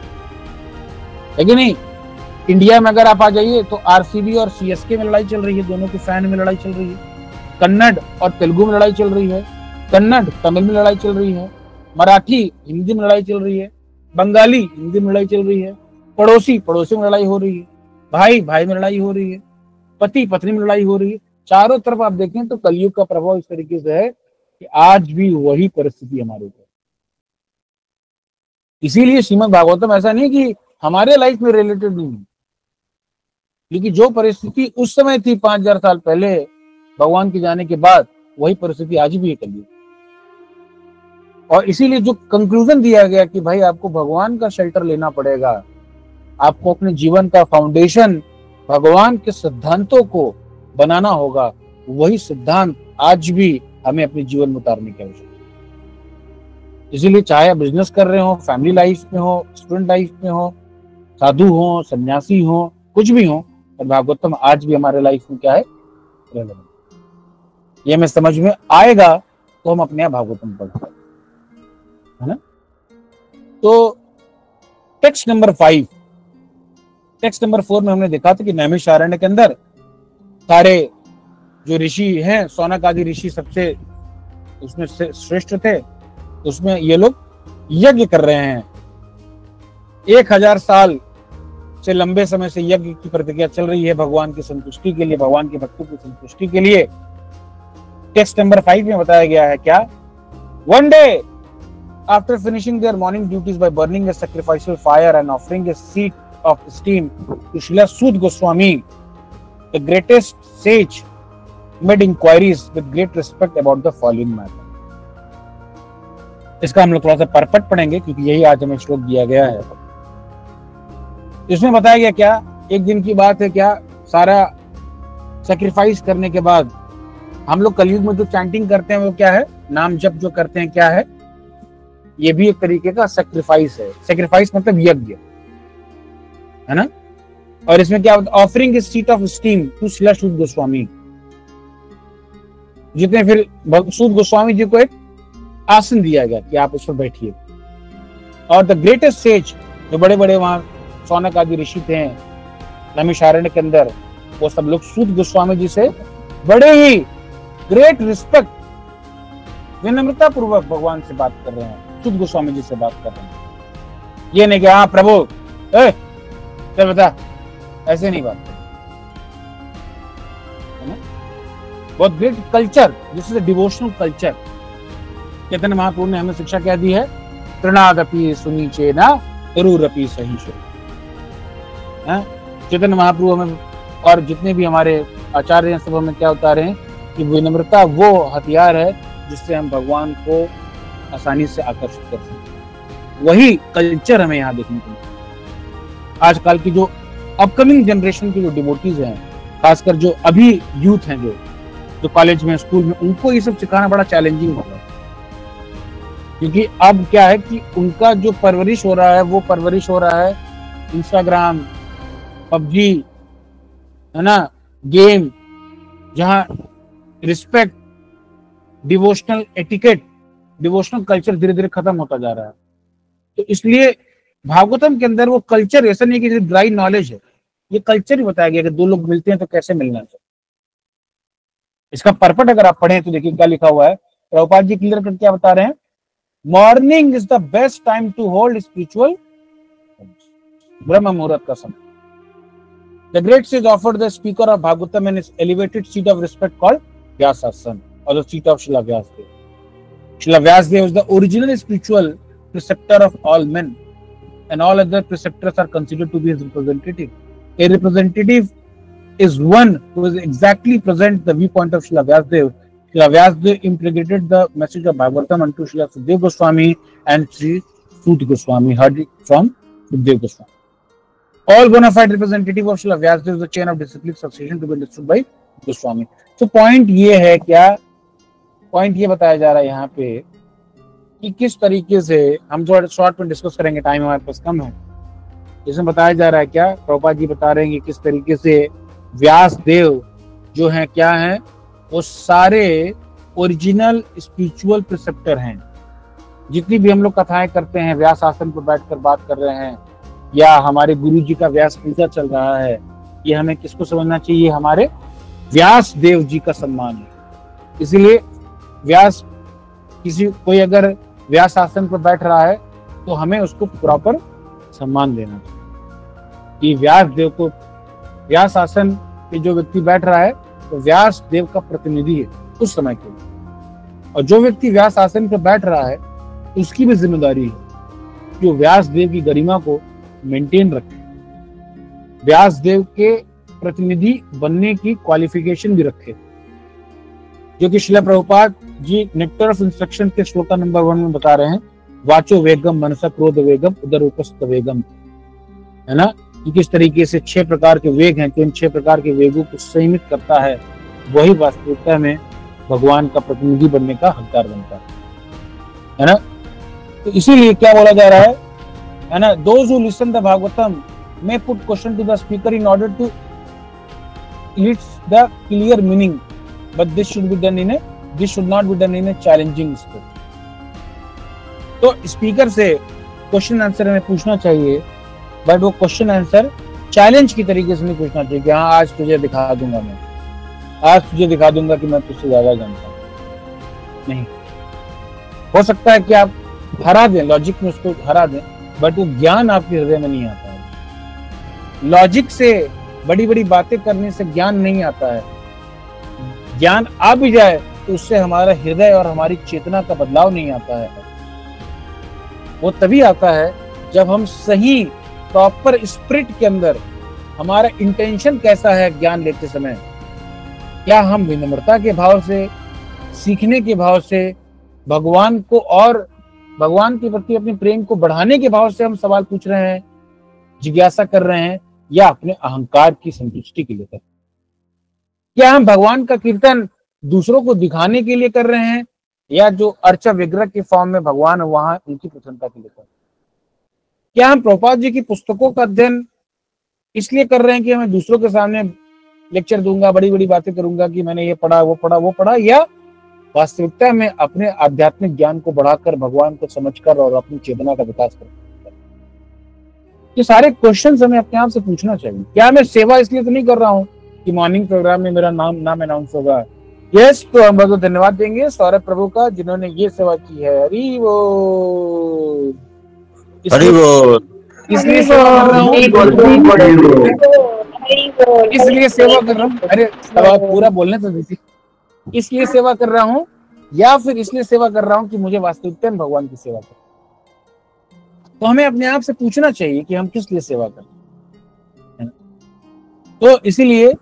Speaker 1: कि नहीं? इंडिया में अगर आप आ जाइए तो आरसीबी और सीएसके में लड़ाई चल रही है, दोनों के फैन में लड़ाई चल रही है, कन्नड़ और तेलुगु में लड़ाई चल रही है, कन्नड़ तमिल में लड़ाई चल रही है, मराठी हिंदी में लड़ाई चल रही है, बंगाली हिंदी में लड़ाई चल रही है, पड़ोसी में लड़ाई हो रही है, भाई भाई में लड़ाई हो रही है, पति पत्नी में लड़ाई हो रही है। चारों तरफ आप देखें तो कलयुग का प्रभाव इस तरीके से है कि आज भी वही परिस्थिति हमारे ऊपर। इसीलिए श्रीमद् भागवतम ऐसा नहीं कि हमारे लाइफ में रिलेटेड नहीं है, लेकिन जो परिस्थिति उस समय थी 5000 साल पहले भगवान के जाने के बाद, वही परिस्थिति आज भी है कलयुग। और इसीलिए जो कंक्लूजन दिया गया कि भाई आपको भगवान का शेल्टर लेना पड़ेगा, आपको अपने जीवन का फाउंडेशन भगवान के सिद्धांतों को बनाना होगा, वही सिद्धांत आज भी हमें अपने जीवन में उतारने की आवश्यकता है। इसीलिए चाहे आप बिजनेस कर रहे हो, फैमिली लाइफ में हो, स्टूडेंट लाइफ में हो, साधु हो, सन्यासी हो, कुछ भी हो, पर भागवतम आज भी हमारे लाइफ में क्या है, ये हमें समझ में आएगा तो हम अपने आप भागवतम पढ़ते हैं, है ना। तो टेक्स्ट नंबर 5, टेक्स्ट नंबर 4 में हमने देखा था कि नैमिषारण्य के अंदर सारे जो ऋषि हैं, सौनक आदि ऋषि सबसे उसमें श्रेष्ठ थे, उसमें ये लोग यज्ञ कर रहे हैं। 1000 साल से लंबे समय से यज्ञ की प्रतिक्रिया चल रही है भगवान की संतुष्टि के लिए, भगवान के भक्तों की संतुष्टि के लिए। टेक्स्ट नंबर 5 में बताया गया है क्या, one day after finishing their morning duties by burning a sacrificial fire and offering a seat of esteem to Srila Suta Goswami, the greatest sage made inquiries with great respect about the following matter. इसका हम लोग थोड़ा सा purport पढ़ेंगे क्योंकि यही आज हमें श्लोक दिया गया है। इसमें बताया गया क्या, एक दिन की बात है क्या, सारा सैक्रिफाइस करने के बाद हम लोग कलयुग में जो चैंटिंग करते हैं वो क्या है, नाम जप जो करते हैं क्या है, ये भी एक तरीके का सैक्रिफाइस है। सैक्रिफाइस मतलब यज्ञ, है ना। और इसमें क्या, offering is seat of esteem to Srila Suta Goswami, जितने फिर सूत गोस्वामी जी को एक आसन दिया गया कि आप उस पर बैठिए, और द ग्रेटेस्ट सेज, जो बड़े बड़े वहां सौनक आदि ऋषि थे नैमिषारण्य के अंदर, वो सब लोग सूत गोस्वामी जी से बड़े ही ग्रेट रिस्पेक्ट, विनम्रता पूर्वक भगवान से बात कर रहे हैं, सूत गोस्वामी जी से बात कर रहे हैं। ये नहीं कि हाँ प्रभु चल बता, ऐसे नहीं बात है ना। बहुत great culture, this is a devotional culture. Chaitanya Mahaprabhu ने हमें शिक्षा क्या दी है? तृणादपि सुनीचे ना तरुरपि सहिष्णु। चैतन्य महाप्रभु हमें और जितने भी हमारे आचार्य हैं सब हमें क्या उतारे हैं कि विनम्रता वो हथियार है जिससे हम भगवान को आसानी से आकर्षित कर सकते। वही कल्चर हमें यहाँ देखने को मिलता है। आजकल की जो अपकमिंग जनरेशन के जो डिवोटीज हैं, खासकर जो अभी यूथ हैं, जो कॉलेज में स्कूल में, उनको ये सब सिखाना बड़ा चैलेंजिंग होगा, क्योंकि अब क्या है कि उनका जो परवरिश हो रहा है वो परवरिश हो रहा है इंस्टाग्राम, पबजी, है ना, गेम, जहां respect, devotional etiquette, devotional culture धीरे धीरे खत्म होता जा रहा है। तो इसलिए भागवतम के अंदर वो कल्चर ऐसा नहीं कि सिर्फ ड्राई नॉलेज है, ये कल्चर ही बताया गया कि दो लोग मिलते हैं तो कैसे मिलना चाहिए। इसका पर्पट अगर आप पढ़ें तो देखिए क्या लिखा हुआ है। प्रभुपाद जी क्लियर करके क्या बता रहे हैं? Morning is the best time to hold spiritual Brahma Muhurta का समय। The great sage offered the speaker of Bhagavatam in his elevated seat of respect called Vyasasana, or the seat of Srila Vyasadeva. Srila Vyasadeva is the original spiritual preceptor of all men, and all other preceptors are considered to be his representative. A representative is one who is exactly present the viewpoint of Srila Vyasadeva. Srila Vyasadeva impregnated the message of Bhagavatam unto Srila Sukadeva Goswami and Sri Suta Goswami heard it from Sukadeva Goswami. All bona fide representative of Srila Vyasadeva is the chain of disciplic succession to be understood by Goswami. So point ये है क्या? Point ये बताया जा रहा है यहाँ पे कि किस तरीके से, हम थोड़ा शॉर्ट में डिस्कस करेंगे, टाइम हमारे पास कम है। इसमें बताया जा रहा है क्या, प्रभुपाद जी बता रहे हैं कि किस तरीके से व्यास देव जो हैं क्या हैं, वो सारे ओरिजिनल स्पिरिचुअल प्रिसेप्टर हैं। जितनी भी हम लोग कथाएं करते हैं, व्यास आसन पर बैठकर बात कर रहे हैं, या हमारे गुरु जी का व्यास पूजा चल रहा है, ये हमें किसको समझना चाहिए? हमारे व्यास देव जी का सम्मान है। इसीलिए व्यास, कोई अगर व्यास आसन पर बैठ रहा है तो हमें उसको प्रॉपर सम्मान देना चाहिए कि व्यास देव को, व्यास आसन पे जो व्यक्ति बैठ रहा है तो व्यास देव का प्रतिनिधि है उस समय के लिए, और जो व्यक्ति व्यास आसन पर बैठ रहा है उसकी भी जिम्मेदारी है जो व्यास देव की गरिमा को मेंटेन रखे, व्यास देव के प्रतिनिधि बनने की क्वालिफिकेशन भी रखे, जो कि Srila Prabhupada ji nectar of instruction के श्लोका नंबर 1 में बता रहे हैं। वाचो वेगम, मनसा क्रोध वेगम, उदर उपस्थ वेगम, है ना, कि किस तरीके से 6 प्रकार के वेग हैं, तो इन 6 प्रकार के वेगों को संयमित करता है, वही वास्तविकता में भगवान का प्रतिनिधि बनने का हकदार बनता है ना। तो इसीलिए क्या बोला जा रहा है ना, those who listen the Bhagavatam may put question to the speaker in order to elicit the clear meaning, but this should not be done in a challenging spirit. तो स्पीकर से क्वेश्चन आंसर हमें पूछना चाहिए, but वो question answer challenge की तरीके से नहीं पूछना चाहिए कि हाँ आज तुझे दिखा दूंगा, मैं आज तुझे दिखा दूंगा कि मैं तुझसे ज्यादा जानता हूँ। नहीं, हो सकता है कि आप हरा दें, लॉजिक में उसको हरा दें, बट वो ज्ञान आपके हृदय में नहीं आता है। लॉजिक से, बड़ी बड़ी बातें करने से ज्ञान नहीं आता है। ज्ञान आ भी जाए तो उससे हमारा हृदय और हमारी चेतना का बदलाव नहीं आता है। वो तभी आता है जब हम सही प्रॉपर स्पिरिट के अंदर, हमारा इंटेंशन कैसा है ज्ञान लेते समय, क्या हम विनम्रता के भाव से, सीखने के भाव से, भगवान को और भगवान के प्रति अपने प्रेम को बढ़ाने के भाव से हम सवाल पूछ रहे हैं, जिज्ञासा कर रहे हैं, या अपने अहंकार की संतुष्टि के लिए कर रहे हैं? क्या हम भगवान का कीर्तन दूसरों को दिखाने के लिए कर रहे हैं, या जो अर्चा विग्रह के फॉर्म में भगवान वहां उनकी प्रसन्नता के लिए कर रहे हैं? क्या हम प्रभुपाद जी की पुस्तकों का अध्ययन इसलिए कर रहे हैं कि मैं दूसरों के सामने लेक्चर दूंगा, बड़ी बड़ी बातें करूंगा कि मैंने ये पढ़ा, वो पढ़ा, वो पढ़ा, या वास्तविकता में अपने आध्यात्मिक ज्ञान को बढ़ाकर भगवान को समझकर और अपनी चेतना का विकास कर सकता है। ये सारे क्वेश्चंस हमें अपने आप से पूछना चाहिए। क्या मैं सेवा इसलिए तो नहीं कर रहा हूँ कि मॉर्निंग प्रोग्राम में मेरा नाम अनाउंस होगा? यस, तो हम बहुत धन्यवाद देंगे सौरभ प्रभु का, जिन्होंने ये सेवा की है। हरि बोल। इसलिए सेवा कर रहा हूँ, इसलिए सेवा कर रहा हूँ। अरे अब पूरा बोलने तो दीजिए। इसलिए सेवा कर रहा हूँ या फिर इसलिए सेवा कर रहा हूँ कि मुझे वास्तविकता में भगवान की सेवा कर। तो हमें अपने आप से पूछना चाहिए कि हम किस लिए सेवा कर रहे हैं। तो इसीलिए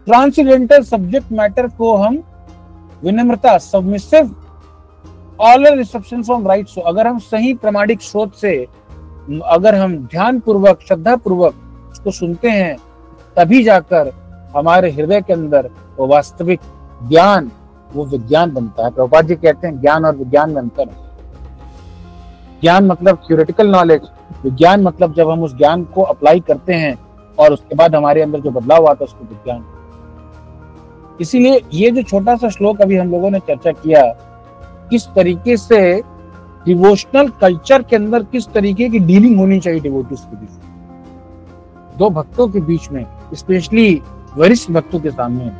Speaker 1: ट्रांसेंडेंटल सब्जेक्ट मैटर को हम विनम्रता, submissive, aural reception from right सो, अगर हम सही प्रामाणिक स्रोत से, अगर हम ध्यान पूर्वक, श्रद्धा पूर्वक उसको सुनते हैं, तभी जाकर हमारे हृदय के अंदर वो वास्तविक ज्ञान, वो विज्ञान बनता है। प्रभुपाद जी कहते हैं ज्ञान और विज्ञान में अंतर है। ज्ञान मतलब थ्योरेटिकल नॉलेज, विज्ञान मतलब जब हम उस ज्ञान को अप्लाई करते हैं और उसके बाद हमारे अंदर जो बदलाव आता है उसको विज्ञान। इसीलिए ये जो छोटा सा श्लोक अभी हम लोगों ने चर्चा किया, किस तरीके से डिवोशनल कल्चर के अंदर किस तरीके की डीलिंग होनी चाहिए डिवोटीज के बीच, दो भक्तों के बीच में, स्पेशली वरिष्ठ भक्तों के सामने,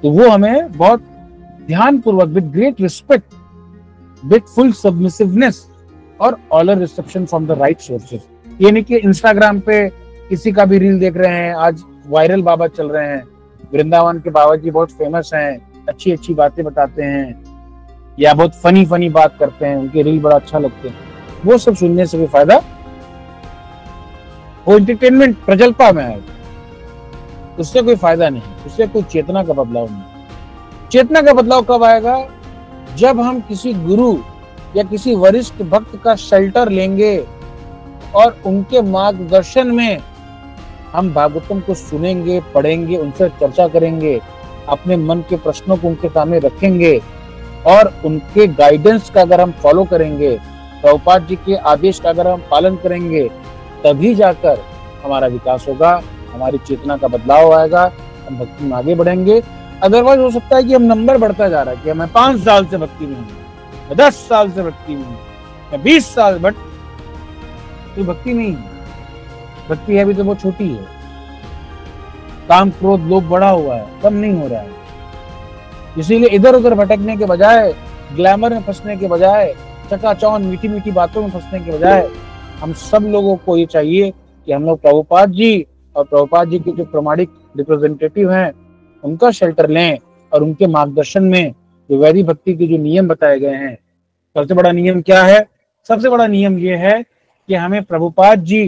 Speaker 1: तो वो हमें बहुत ध्यान पूर्वक, with great respect, with full submissiveness और aural reception from the right sources. ये नहीं कि इंस्टाग्राम पे किसी का भी रील देख रहे हैं, आज वायरल बाबा चल रहे हैं, वृंदावन के बाबा जी बहुत फेमस हैं, अच्छी अच्छी बातें बताते हैं या बहुत फनी बात करते हैं, उनके रील बड़ा अच्छा लगते हैं, वो सब सुनने से भी फायदा, वो एंटरटेनमेंट प्रजल्पा में है, उससे कोई फायदा नहीं, उससे कोई चेतना का बदलाव नहीं। चेतना का बदलाव कब आएगा? जब हम किसी गुरु या किसी वरिष्ठ भक्त का शेल्टर लेंगे और उनके मार्गदर्शन में हम भागवतम को सुनेंगे, पढ़ेंगे, उनसे चर्चा करेंगे, अपने मन के प्रश्नों को उनके सामने रखेंगे और उनके गाइडेंस का अगर हम फॉलो करेंगे, प्रभुपाद जी के आदेश का अगर हम पालन करेंगे, तभी जाकर हमारा विकास होगा, हमारी चेतना का बदलाव आएगा, हम भक्ति में आगे बढ़ेंगे। अदरवाइज हो सकता है कि हम नंबर बढ़ता जा रहा है कि मैं 5 साल से भक्ति में हूँ, मैं 10 साल से भक्ति में हूँ, मैं 20 साल, बट तो भक्ति नहीं है। भक्ति है भी तो बहुत छोटी है। काम, क्रोध, लोभ बढ़ा हुआ है, कम नहीं हो रहा है। इसीलिए इधर उधर भटकने के बजाय, ग्लैमर में फंसने के बजाय, चकाचौंध मीठी मीठी बातों में फंसने के बजाय, हम सब लोगों को ये चाहिए कि हम लोग प्रभुपाद जी और प्रभुपाद जी के जो प्रामाणिक रिप्रेजेंटेटिव हैं उनका शेल्टर लें और उनके मार्गदर्शन में जो वैदिक भक्ति के जो नियम बताए गए हैं। सबसे बड़ा नियम क्या है? सबसे बड़ा नियम ये है कि हमें प्रभुपाद जी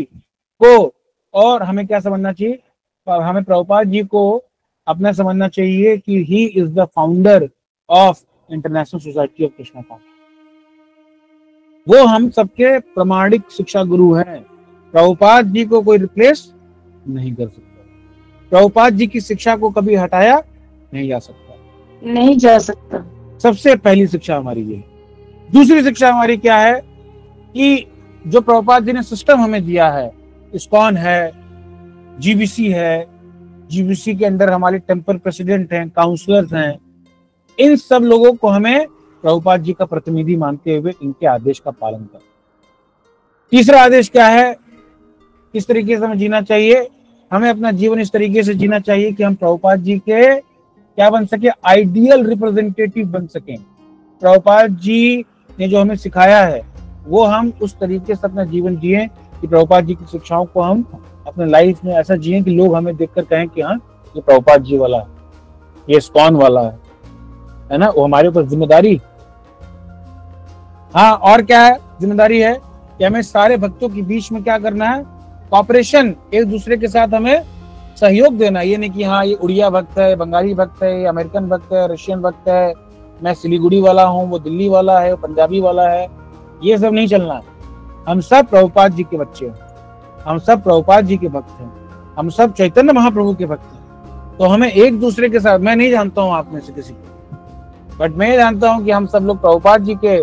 Speaker 1: को, और हमें क्या समझना चाहिए? हमें प्रभुपाद जी को अपना समझना चाहिए कि he is the founder of international society of Krishna consciousness. वो हम सबके प्रामाणिक शिक्षा गुरु हैं। प्रभुपाद जी को कोई रिप्लेस नहीं कर सकता। प्रभुपाद जी की शिक्षा को कभी हटाया नहीं जा सकता। सबसे पहली शिक्षा हमारी ये। दूसरी शिक्षा हमारी क्या है कि जो प्रभुपाद जी ने सिस्टम हमें दिया है, इस्कॉन है, जीबीसी है, जीबीसी के अंदर हमारे टेम्पल प्रेसिडेंट हैं, काउंसलर्स हैं, इन सब लोगों को हमें प्रभुपाद जी का प्रतिनिधि मानते हुए इनके आदेश का पालन करना। तीसरा आदेश क्या है? किस तरीके से हमें जीना चाहिए? हमें अपना जीवन इस तरीके से जीना चाहिए कि हम प्रभुपाद जी के क्या बन सके? आइडियल रिप्रेजेंटेटिव बन सकें। प्रभुपाद जी ने जो हमें सिखाया है वो हम उस तरीके से अपना जीवन जिए कि प्रभुपाद जी की शिक्षाओं को हम अपने लाइफ में ऐसा जिए कि लोग हमें देखकर कहें कि हाँ, ये प्रभुपाद जी वाला है, ये इस्कॉन वाला है ना। वो हमारे ऊपर जिम्मेदारी। हाँ, और क्या है? जिम्मेदारी है कि हमें सारे भक्तों के बीच में क्या करना है? कॉपरेशन, एक दूसरे के साथ हमें सहयोग देना। ये नहीं कि हाँ, ये उड़िया भक्त है, बंगाली भक्त है, अमेरिकन भक्त है, रशियन भक्त है, मैं सिलीगुड़ी वाला हूँ, वो दिल्ली वाला है, वो पंजाबी वाला है, ये सब नहीं चलना है। हम सब प्रभुपाद जी के बच्चे हैं, हम सब प्रभुपाद जी के भक्त हैं, हम सब चैतन्य महाप्रभु के भक्त हैं। तो हमें एक दूसरे के साथ, मैं नहीं जानता हूँ आप में से किसी को, बट मैं जानता हूँ कि हम सब लोग प्रभुपाद जी के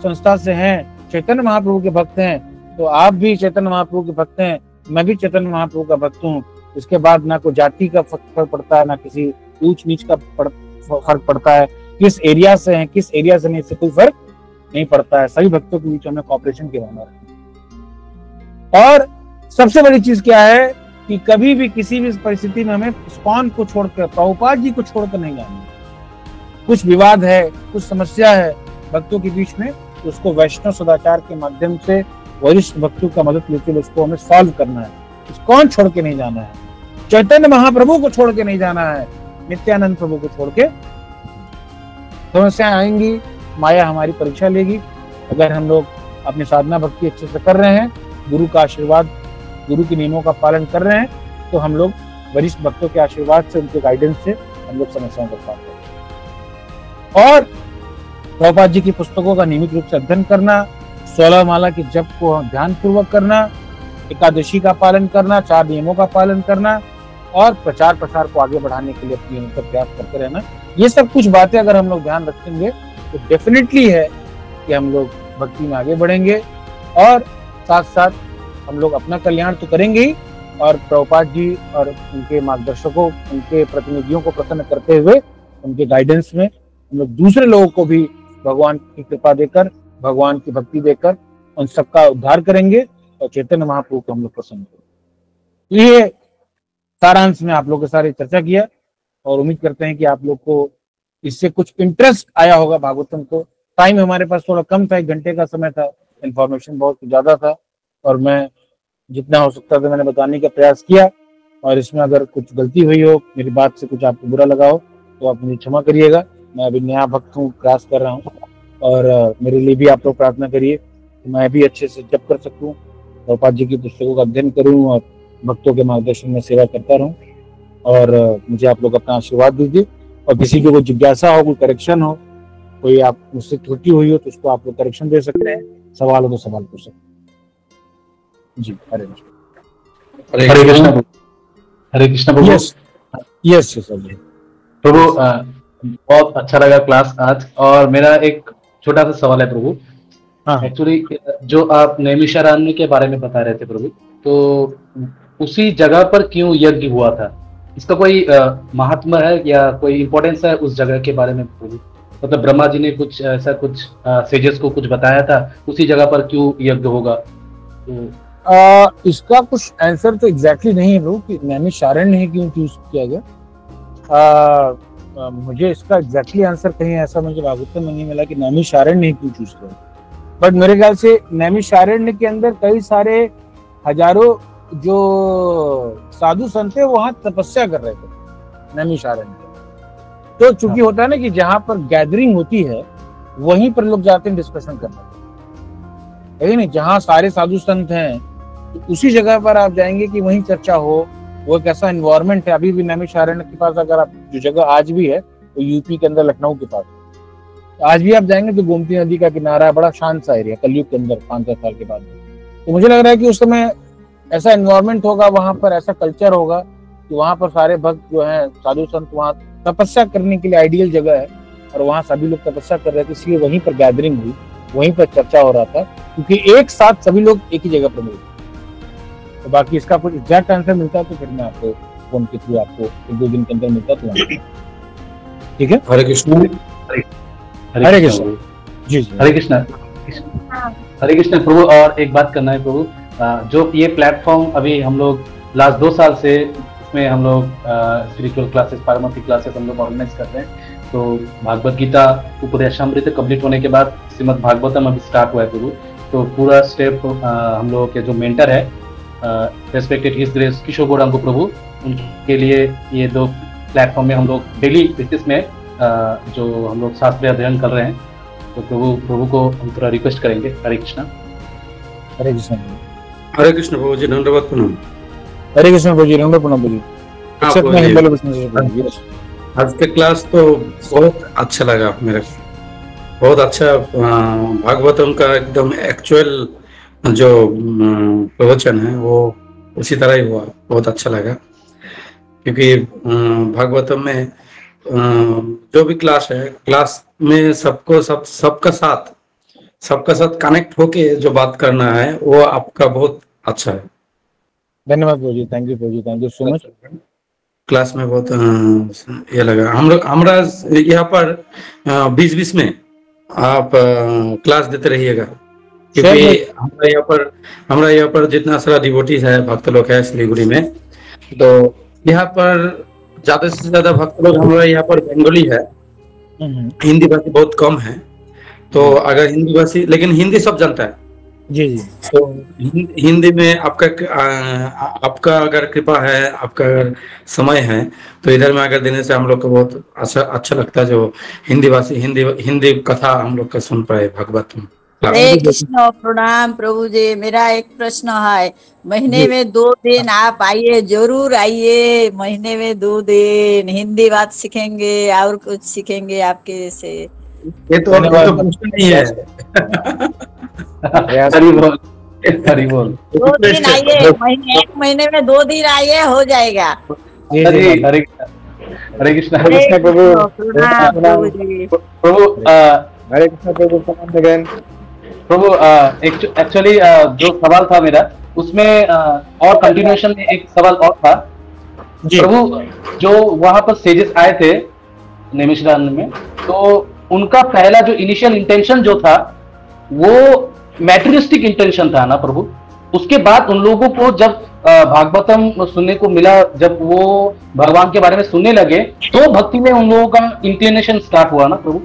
Speaker 1: संस्था से हैं, चैतन्य महाप्रभु के भक्त हैं। तो आप भी चैतन्य महाप्रभु के भक्त हैं, मैं भी चैतन्य महाप्रभु का भक्त हूँ। इसके बाद ना कोई जाति का फर्क पड़ता है, ना किसी ऊंच नीच का फर्क पड़ता है, किस एरिया से हैं, किस एरिया से नहीं, इससे कोई फर्क नहीं पड़ता है। सभी भक्तों के बीच हमें कॉपरेशन की भावना रखनी। और सबसे बड़ी चीज क्या है कि कभी भी किसी भी परिस्थिति में हमें इस्कॉन को छोड़कर, प्रभुपाद जी को छोड़कर नहीं जाना। कुछ विवाद है, कुछ समस्या है भक्तों के बीच में, तो उसको वैष्णव सदाचार के माध्यम से वरिष्ठ भक्तों का मदद लेते हुए उसको हमें सॉल्व करना है। इस्कॉन छोड़ के नहीं जाना है, चैतन्य महाप्रभु को छोड़ के नहीं जाना है, नित्यानंद प्रभु को छोड़ के। समस्याएं आएंगी, माया हमारी परीक्षा लेगी। अगर हम लोग अपनी साधना भक्ति अच्छे से कर रहे हैं, गुरु का आशीर्वाद, गुरु के नियमों का पालन कर रहे हैं, तो हम लोग वरिष्ठ भक्तों के आशीर्वाद से, उनके गाइडेंस से हम लोग समस्याओं को पार करें। और प्रभुपाद जी की पुस्तकों का नियमित रूप से अध्ययन करना, 16 माला के जप को ध्यान पूर्वक करना, एकादशी का पालन करना, 4 नियमों का पालन करना और प्रचार प्रसार को आगे बढ़ाने के लिए अपनी निरंतर प्रयास करते रहना। ये सब कुछ बातें अगर हम लोग ध्यान रखेंगे तो डेफिनेटली है कि हम लोग भक्ति में आगे बढ़ेंगे और साथ साथ हम लोग अपना कल्याण तो करेंगे ही, और प्रभुपाद जी और उनके मार्गदर्शकों, उनके प्रतिनिधियों को प्रसन्न करते हुए, उनके गाइडेंस में हम लोग दूसरे लोगों को भी भगवान की कृपा देकर, भगवान की भक्ति देकर उन सबका उद्धार करेंगे और चैतन्य महाप्रभु को हम लोग प्रसन्न करेंगे। ये सारांश में आप लोगों के साथ चर्चा किया और उम्मीद करते हैं कि आप लोग को इससे कुछ इंटरेस्ट आया होगा भागवतम को। टाइम हमारे पास थोड़ा कम था, 1 घंटे का समय था, इंफॉर्मेशन बहुत ज्यादा था और मैं जितना हो सकता था मैंने बताने का प्रयास किया। और इसमें अगर कुछ गलती हुई हो, मेरी बात से कुछ आपको बुरा लगा हो, तो आप मुझे क्षमा करिएगा। मैं अभी नया भक्त हूँ, प्रयास कर रहा हूँ और मेरे लिए भी आप लोग प्रार्थना करिए कि मैं भी अच्छे से जप कर सकूँ, प्रभुपाद जी की पुस्तकों का अध्ययन करूँ और भक्तों के मार्गदर्शन में सेवा करता रहूँ। और मुझे आप लोग अपना आशीर्वाद दीजिए। और किसी को कोई जिज्ञासा हो, कोई करेक्शन हो, कोई आप मुझसे त्रुटि हुई हो, तो उसको आप लोग करेक्शन दे सकते हैं, सवाल हो तो सवाल पूछ सकते हैं। जी, हरे कृष्ण।
Speaker 6: हरे कृष्ण। हरे कृष्ण प्रभु।
Speaker 1: यस सर जी।
Speaker 6: प्रभु बहुत अच्छा लगा क्लास आज। और मेरा एक छोटा सा सवाल है प्रभु। एक्चुअली जो आप नैमिषारण्य के बारे में बता रहे थे प्रभु, तो उसी जगह पर क्यों यज्ञ हुआ था? इसका कोई महात्मा है या कोई इम्पोर्टेंस है उस जगह के बारे में प्रभु? मतलब ब्रह्मा जी ने कुछ ऐसा कुछ सेजेस को कुछ बताया था, उसी जगह पर क्यों यज्ञ होगा? तो
Speaker 1: इसका कुछ आंसर तो एग्जैक्टली नहीं है प्रभु कि नैमिषारण्य ही क्यों चूज किया गया। मुझे इसका एग्जैक्टली आंसर कहीं ऐसा मुझे भागवतम में नहीं मिला कि नैमिषारण्य ही क्यों चूज किया। बट मेरे ख्याल से नैमिषारण्य के अंदर कई सारे हजारों जो साधु संत थे वहां तपस्या कर रहे थे नैमिषारण्य। तो चूंकि होता है ना कि जहां पर गैदरिंग होती है वहीं पर लोग जाते हैं डिस्कशन करने, है नहीं? जहां सारे साधु संत हैं तो उसी जगह पर आप जाएंगे कि वहीं चर्चा हो। वो एक ऐसा एनवायरमेंट है। अभी भी नैमिषारण्य के पास अगर आप जो जगह आज भी है वो यूपी के अंदर लखनऊ के पास, आज भी आप जाएंगे तो गोमती नदी का किनारा है, बड़ा शांत सा एरिया, कलयुग के अंदर 5-7 साल के बाद। तो मुझे लग रहा है कि उस समय ऐसा एनवायरमेंट होगा, वहां पर ऐसा कल्चर होगा कि वहां पर सारे भक्त जो हैं, साधु संत वहां तपस्या करने के लिए आइडियल जगह है और वहां सभी लोग तपस्या कर रहे थे, इसलिए वहीं पर गैदरिंग हुई, वहीं पर चर्चा हो रहा था, क्योंकि एक साथ सभी लोग एक ही जगह पर मिले। तो बाकी इसका कुछ एग्जैक्ट आंसर मिलता है तो फिर मैं आपको फोन के थ्रू आपको 1-2 दिन के अंदर मिलता तो ठीक है।
Speaker 9: हरे कृष्ण।
Speaker 6: हरे कृष्ण
Speaker 1: जी जी।
Speaker 6: हरे कृष्ण। हरे कृष्ण प्रभु। और एक बात करना है प्रभु, जो ये प्लेटफॉर्म अभी हम लोग लास्ट 2 साल से इसमें हम लोग स्पिरिचुअल क्लासेस, पारमार्थी क्लासेस हम लोग ऑर्गेनाइज करते हैं। तो भागवत गीता उपदेशामृत कंप्लीट होने के बाद श्रीमद् भागवतम अभी स्टार्ट हुआ है प्रभु। तो पूरा स्टेप हम लोगों के जो मेंटर है रेस्पेक्टेड हिज ग्रेस किशोर गौरांग प्रभु, उनके लिए ये 2 प्लेटफॉर्म में हम लोग डेली बेसिस में जो हम लोग शास्त्रीय अध्ययन कर रहे हैं। तो प्रभु को हम थोड़ा रिक्वेस्ट करेंगे। हरे कृष्णा।
Speaker 1: हरे कृष्ण।
Speaker 9: हरे कृष्ण प्रभु जी, धन्यवाद प्रणाम।
Speaker 1: हरे कृष्ण प्रभु जी, धन्यवाद प्रणाम जी।
Speaker 9: आज के क्लास तो बहुत अच्छा लगा मेरे को, बहुत अच्छा। भागवतम का एकदम एक्चुअल जो प्रवचन है वो उसी तरह ही हुआ, बहुत अच्छा लगा। क्योंकि भागवतम में जो भी क्लास है, क्लास में सबका साथ कनेक्ट होके जो बात करना है वो आपका बहुत अच्छा है।
Speaker 1: धन्यवाद प्रभु जी, थैंक यू प्रभु जी, thank you so much.
Speaker 9: Class में बहुत ये लगा हम लोग हमारा यहाँ पर 20-20 में आप क्लास देते रहिएगा, क्योंकि हमारा यहाँ पर जितना सारा डिवोटीज है, भक्त लोग है सिलीगुड़ी में, तो यहाँ पर ज्यादा से ज्यादा भक्त लोग हमारा यहाँ पर बंगाली है, हिंदी भाषी बहुत कम है। तो अगर हिंदी भाषी, लेकिन हिंदी सब जानता है
Speaker 10: जी जी,
Speaker 9: तो हिंदी में आपका अगर कृपा है, आपका अगर समय है, तो इधर में अगर देने से हम लोग को बहुत अच्छा लगता है, जो हिंदी भाषी हिंदी कथा हम लोग का सुन पाए भागवत में।
Speaker 7: हरे कृष्ण, प्रणाम प्रभु जी। मेरा एक प्रश्न है, महीने में 2 दिन आप आइए, जरूर आइए, महीने में 2 दिन हिंदी बात सीखेंगे और कुछ सीखेंगे आपके से।
Speaker 9: ये तो प्रश्न नहीं है।
Speaker 6: हरी बोल, हरी बोल।
Speaker 7: 2 दिन आइए, एक महीने में 2 दिन आइए, हो जाएगा।
Speaker 6: हरे कृष्ण,
Speaker 8: हरे कृष्ण प्रभु,
Speaker 7: प्रणाम प्रभु जी।
Speaker 6: प्रभु
Speaker 8: हरे कृष्ण प्रभु, प्रणाम again।
Speaker 6: प्रभु एक्चुअली जो सवाल था मेरा, उसमें और कंटिन्यूएशन में एक सवाल और था। प्रभु जो वहां पर सेजेस आए थे नैमिषारण्य में, तो उनका पहला जो इनिशियल इंटेंशन जो था वो मैटेरियलिस्टिक इंटेंशन था ना प्रभु। उसके बाद उन लोगों को जब भागवतम सुनने को मिला, जब वो भगवान के बारे में सुनने लगे, तो भक्ति में उन लोगों का इंक्लिनेशन स्टार्ट हुआ ना प्रभु।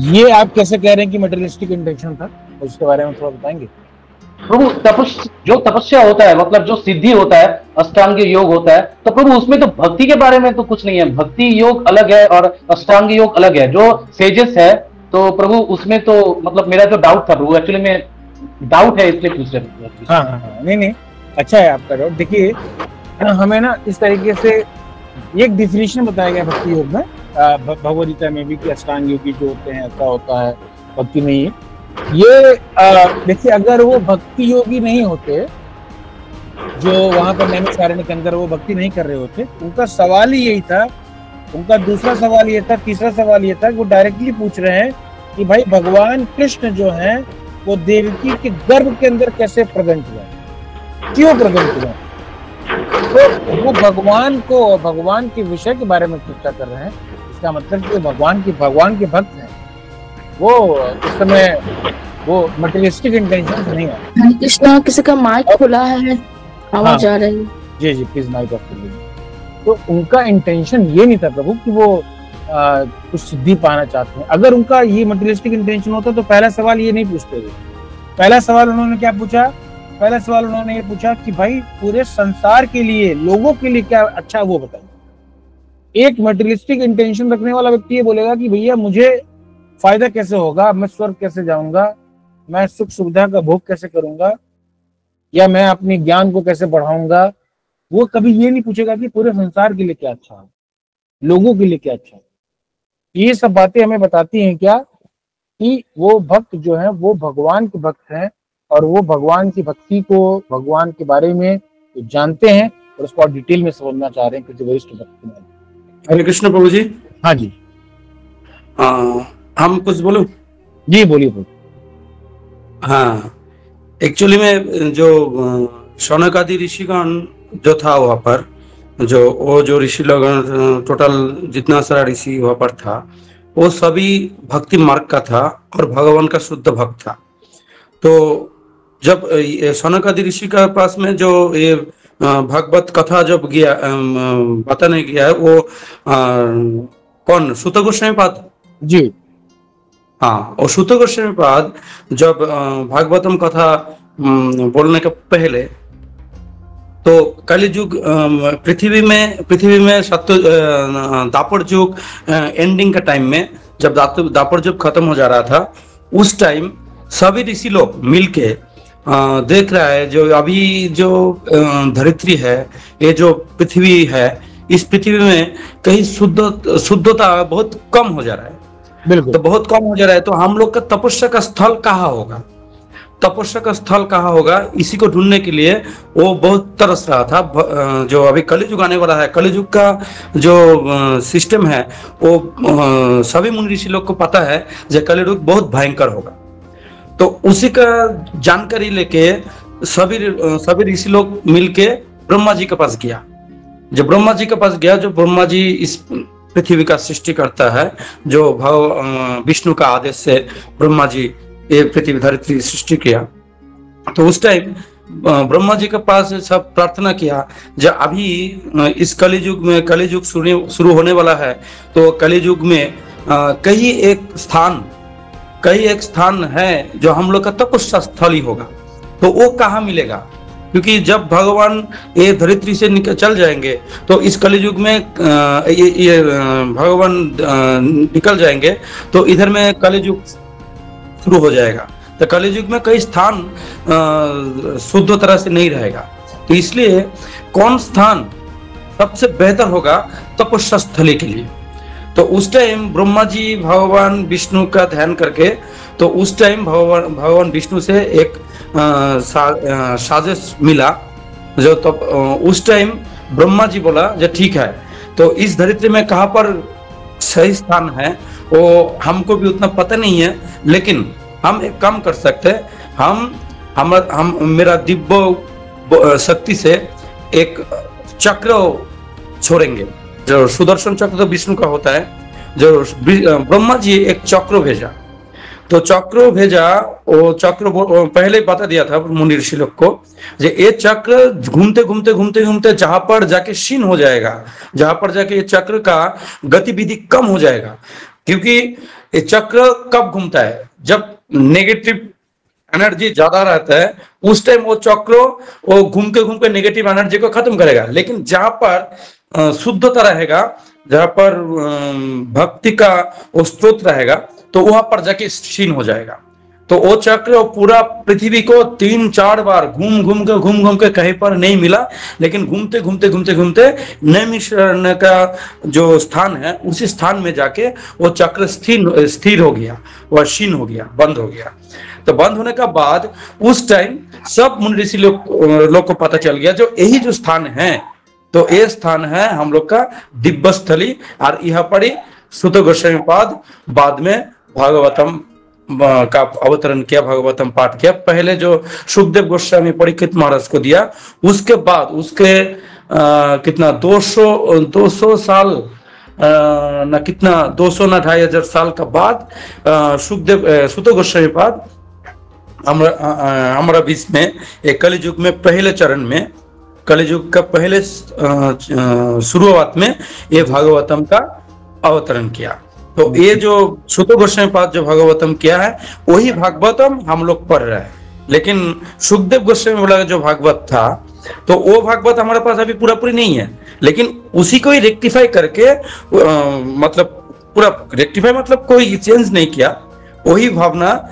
Speaker 10: ये आप कैसे कह रहे हैं कि मटेरियलिस्टिक इंटेंशन था, उसके बारे में थोड़ा बताएंगे
Speaker 6: प्रभु? जो तपस्या होता है, मतलब जो सिद्धि होता है, अष्टांग योग होता है, तो प्रभु उसमें तो भक्ति के बारे में तो कुछ नहीं है। भक्ति योग अलग है और अष्टांग योग अलग है। जो सेजेस है तो प्रभु उसमें तो मतलब मेरा जो डाउट था प्रभु, एक्चुअली में डाउट है इसलिए पूछ रहे।
Speaker 10: हाँ, नहीं अच्छा है आपका डाउट। देखिए हमें ना इस तरीके से एक डिफिनेशन बताया गया भक्ति योग में, भगवद गीता में भी, कि अष्टांग योगी जो होते हैं ऐसा होता है, भक्ति नहीं है। ये देखिए अगर वो भक्ति योगी नहीं होते, जो वहां पर नैमिषारण्य के अंदर वो भक्ति नहीं कर रहे होते, उनका सवाल ही यही था, उनका दूसरा सवाल ये था, तीसरा सवाल ये था, वो डायरेक्टली पूछ रहे हैं कि भाई भगवान कृष्ण जो है वो देवकी के गर्भ के अंदर कैसे प्रकट हुआ, क्यों प्रकट हुआ। तो वो भगवान के विषय के बारे में चर्चा कर रहे हैं। इसका मतलब कि भगवान के भक्त हैं, वो उस समय वो मटेरियलिस्टिक इंटेंशन नहीं है।
Speaker 3: हरे कृष्णा, किसी का माइक खुला है, आवाज आ रही है।
Speaker 10: जी प्लीज माइक ऑफ कर लीजिए। तो उनका इंटेंशन ये नहीं था प्रभु कि वो कुछ सिद्धि पाना चाहते हैं। अगर उनका ये मटेरियलिस्टिक इंटेंशन होता तो पहला सवाल ये नहीं पूछते हुए। पहला सवाल उन्होंने क्या पूछा? पहला सवाल उन्होंने ये पूछा कि भाई पूरे संसार के लिए, लोगों के लिए क्या अच्छा वो बताइए। एक मटेरियलिस्टिक इंटेंशन रखने वाला व्यक्ति ये बोलेगा कि भैया मुझे फायदा कैसे होगा, मैं स्वर्ग कैसे जाऊंगा, मैं सुख सुविधा का भोग कैसे करूंगा, या मैं अपने ज्ञान को कैसे बढ़ाऊंगा। वो कभी ये नहीं पूछेगा कि पूरे संसार के लिए क्या अच्छा है, लोगों के लिए क्या अच्छा है। ये सब बातें हमें बताती हैं क्या, कि वो भक्त जो है वो भगवान के भक्त हैं, और वो भगवान की भक्ति को, भगवान के बारे में जानते हैं और उसको और डिटेल में समझना चाह रहे हैं, क्योंकि वरिष्ठ भक्त हैं।
Speaker 9: हरे कृष्ण प्रभु जी।
Speaker 10: हाँ जी,
Speaker 9: हम कुछ बोलूं?
Speaker 10: जी बोलिए।
Speaker 9: हाँ, एक्चुअली में जो शौनक आदि ऋषिगण जो था वहाँ पर, जो ऋषि लोग टोटल जितना सारा ऋषि वहाँ पर था, वो सभी भक्ति मार्ग का था और भगवान का शुद्ध भक्त था। तो जब शौनक आदि ऋषि का पास में जो ये भागवत कथा जब गया बताने गया है, वो कौन, सूत गोस्वामी पाद
Speaker 10: जी।
Speaker 9: हाँ, और सूत गोस्वामी पाद जब भागवतम कथा बोलने के पहले, तो कलियुग पृथ्वी में दापर युग एंडिंग का टाइम में, जब दापर युग खत्म हो जा रहा था, उस टाइम सभी ऋषि लोग मिलके देख रहा है जो अभी जो धरित्री है, ये जो पृथ्वी है, इस पृथ्वी में कहीं शुद्धता बहुत कम हो जा रहा है।
Speaker 10: बिल्कुल,
Speaker 9: तो बहुत कम हो जा रहा है, तो हम लोग का तपस्या का स्थल कहाँ होगा, तपस्या का स्थल कहाँ होगा, इसी को ढूंढने के लिए वो बहुत तरस रहा था। जो अभी कलियुग आने वाला है, कलियुग का जो सिस्टम है वो सभी मुनि ऋषि लोग को पता है, जो कलियुग बहुत भयंकर होगा। तो उसी का जानकारी लेके सभी ऋषि लोग मिलके ब्रह्मा जी के पास गया, जब ब्रह्मा जी के पास गया, जो ब्रह्मा जी इस पृथ्वी का सृष्टि करता है, जो विष्णु का आदेश से ब्रह्मा जी ये पृथ्वी धरती सृष्टि किया, तो उस टाइम ब्रह्मा जी के पास सब प्रार्थना किया, जब अभी इस कलियुग में, कलियुग शुरू होने वाला है, तो कलियुग में कई एक स्थान है जो हम लोग का तपस्या स्थल ही होगा, तो वो कहाँ मिलेगा? क्योंकि जब भगवान ये धरित्री से चल जाएंगे तो इस कलियुग में ये भगवान निकल जाएंगे, तो इधर में कलियुग शुरू हो जाएगा, तो कलियुग में कई स्थान शुद्ध तरह से नहीं रहेगा। तो इसलिए कौन स्थान सबसे बेहतर होगा तपस्या स्थली के लिए? तो उस टाइम ब्रह्मा जी भगवान विष्णु का ध्यान करके, तो उस टाइम भगवान विष्णु से एक साजिश मिला, जो तब उस टाइम ब्रह्मा जी बोला जो ठीक है, तो इस धरित्री में कहाँ पर सही स्थान है वो हमको भी उतना पता नहीं है, लेकिन हम एक काम कर सकते हैं, हम मेरा दिव्य शक्ति से एक चक्र छोड़ेंगे, जो सुदर्शन चक्र तो विष्णु का होता है, जो ब्रह्मा जी एक चक्र भेजा, तो चक्र भेजा, वो चक्र पहले बता दिया था मुनि ऋषि लोग को, ये चक्र घूमते घूमते घूमते घूमते जहां पर जाके क्षीण हो जाएगा, जहां पर जाके ये चक्र का गतिविधि कम हो जाएगा, क्योंकि ये चक्र कब घूमता है? जब नेगेटिव एनर्जी ज्यादा रहता है, उस टाइम वो चक्र वो घूम के नेगेटिव एनर्जी को खत्म करेगा। लेकिन जहां पर शुद्धता रहेगा, जहां पर भक्ति का वो स्रोत रहेगा, तो वहां पर जाके क्षीण हो जाएगा। तो वो चक्र पूरा पृथ्वी को 3-4 बार घूम के कहीं पर नहीं मिला, लेकिन घूमते घूमते नैमिषारण्य का जो स्थान है, उसी स्थान में जाके वो चक्र स्थिर हो गया, वह क्षीण हो गया, बंद हो गया। तो बंद होने का बाद उस टाइम सब मुनि ऋषि लोग को पता चल गया, जो यही जो स्थान है, तो ये स्थान है हम लोग का दिव्य स्थली। और यहाँ पर ही सुत गोस्वामी पाद बाद में भागवतम का अवतरण किया, भागवतम पाठ किया। पहले जो सुखदेव गोस्वामी परीक्षित महाराज को दिया, उसके बाद उसके कितना 200 साल न कितना 200 न 2500 साल का बाद सुत गोस्वामी पाद हमारा बीच में एक कलियुग में पहले चरण में, कलियुग का पहले शुरुआत में ये भागवतम का अवतरण किया। तो ये जो सुत गोस्वामी पाद जो भागवतम किया है, वही भागवतम हम लोग पढ़ रहे हैं। लेकिन सुखदेव गोस्वामी वाला जो भागवत था, तो वो भागवत हमारे पास अभी पूरी नहीं है, लेकिन उसी को ही रेक्टिफाई करके मतलब पूरा रेक्टिफाई मतलब कोई चेंज नहीं किया, वही भावना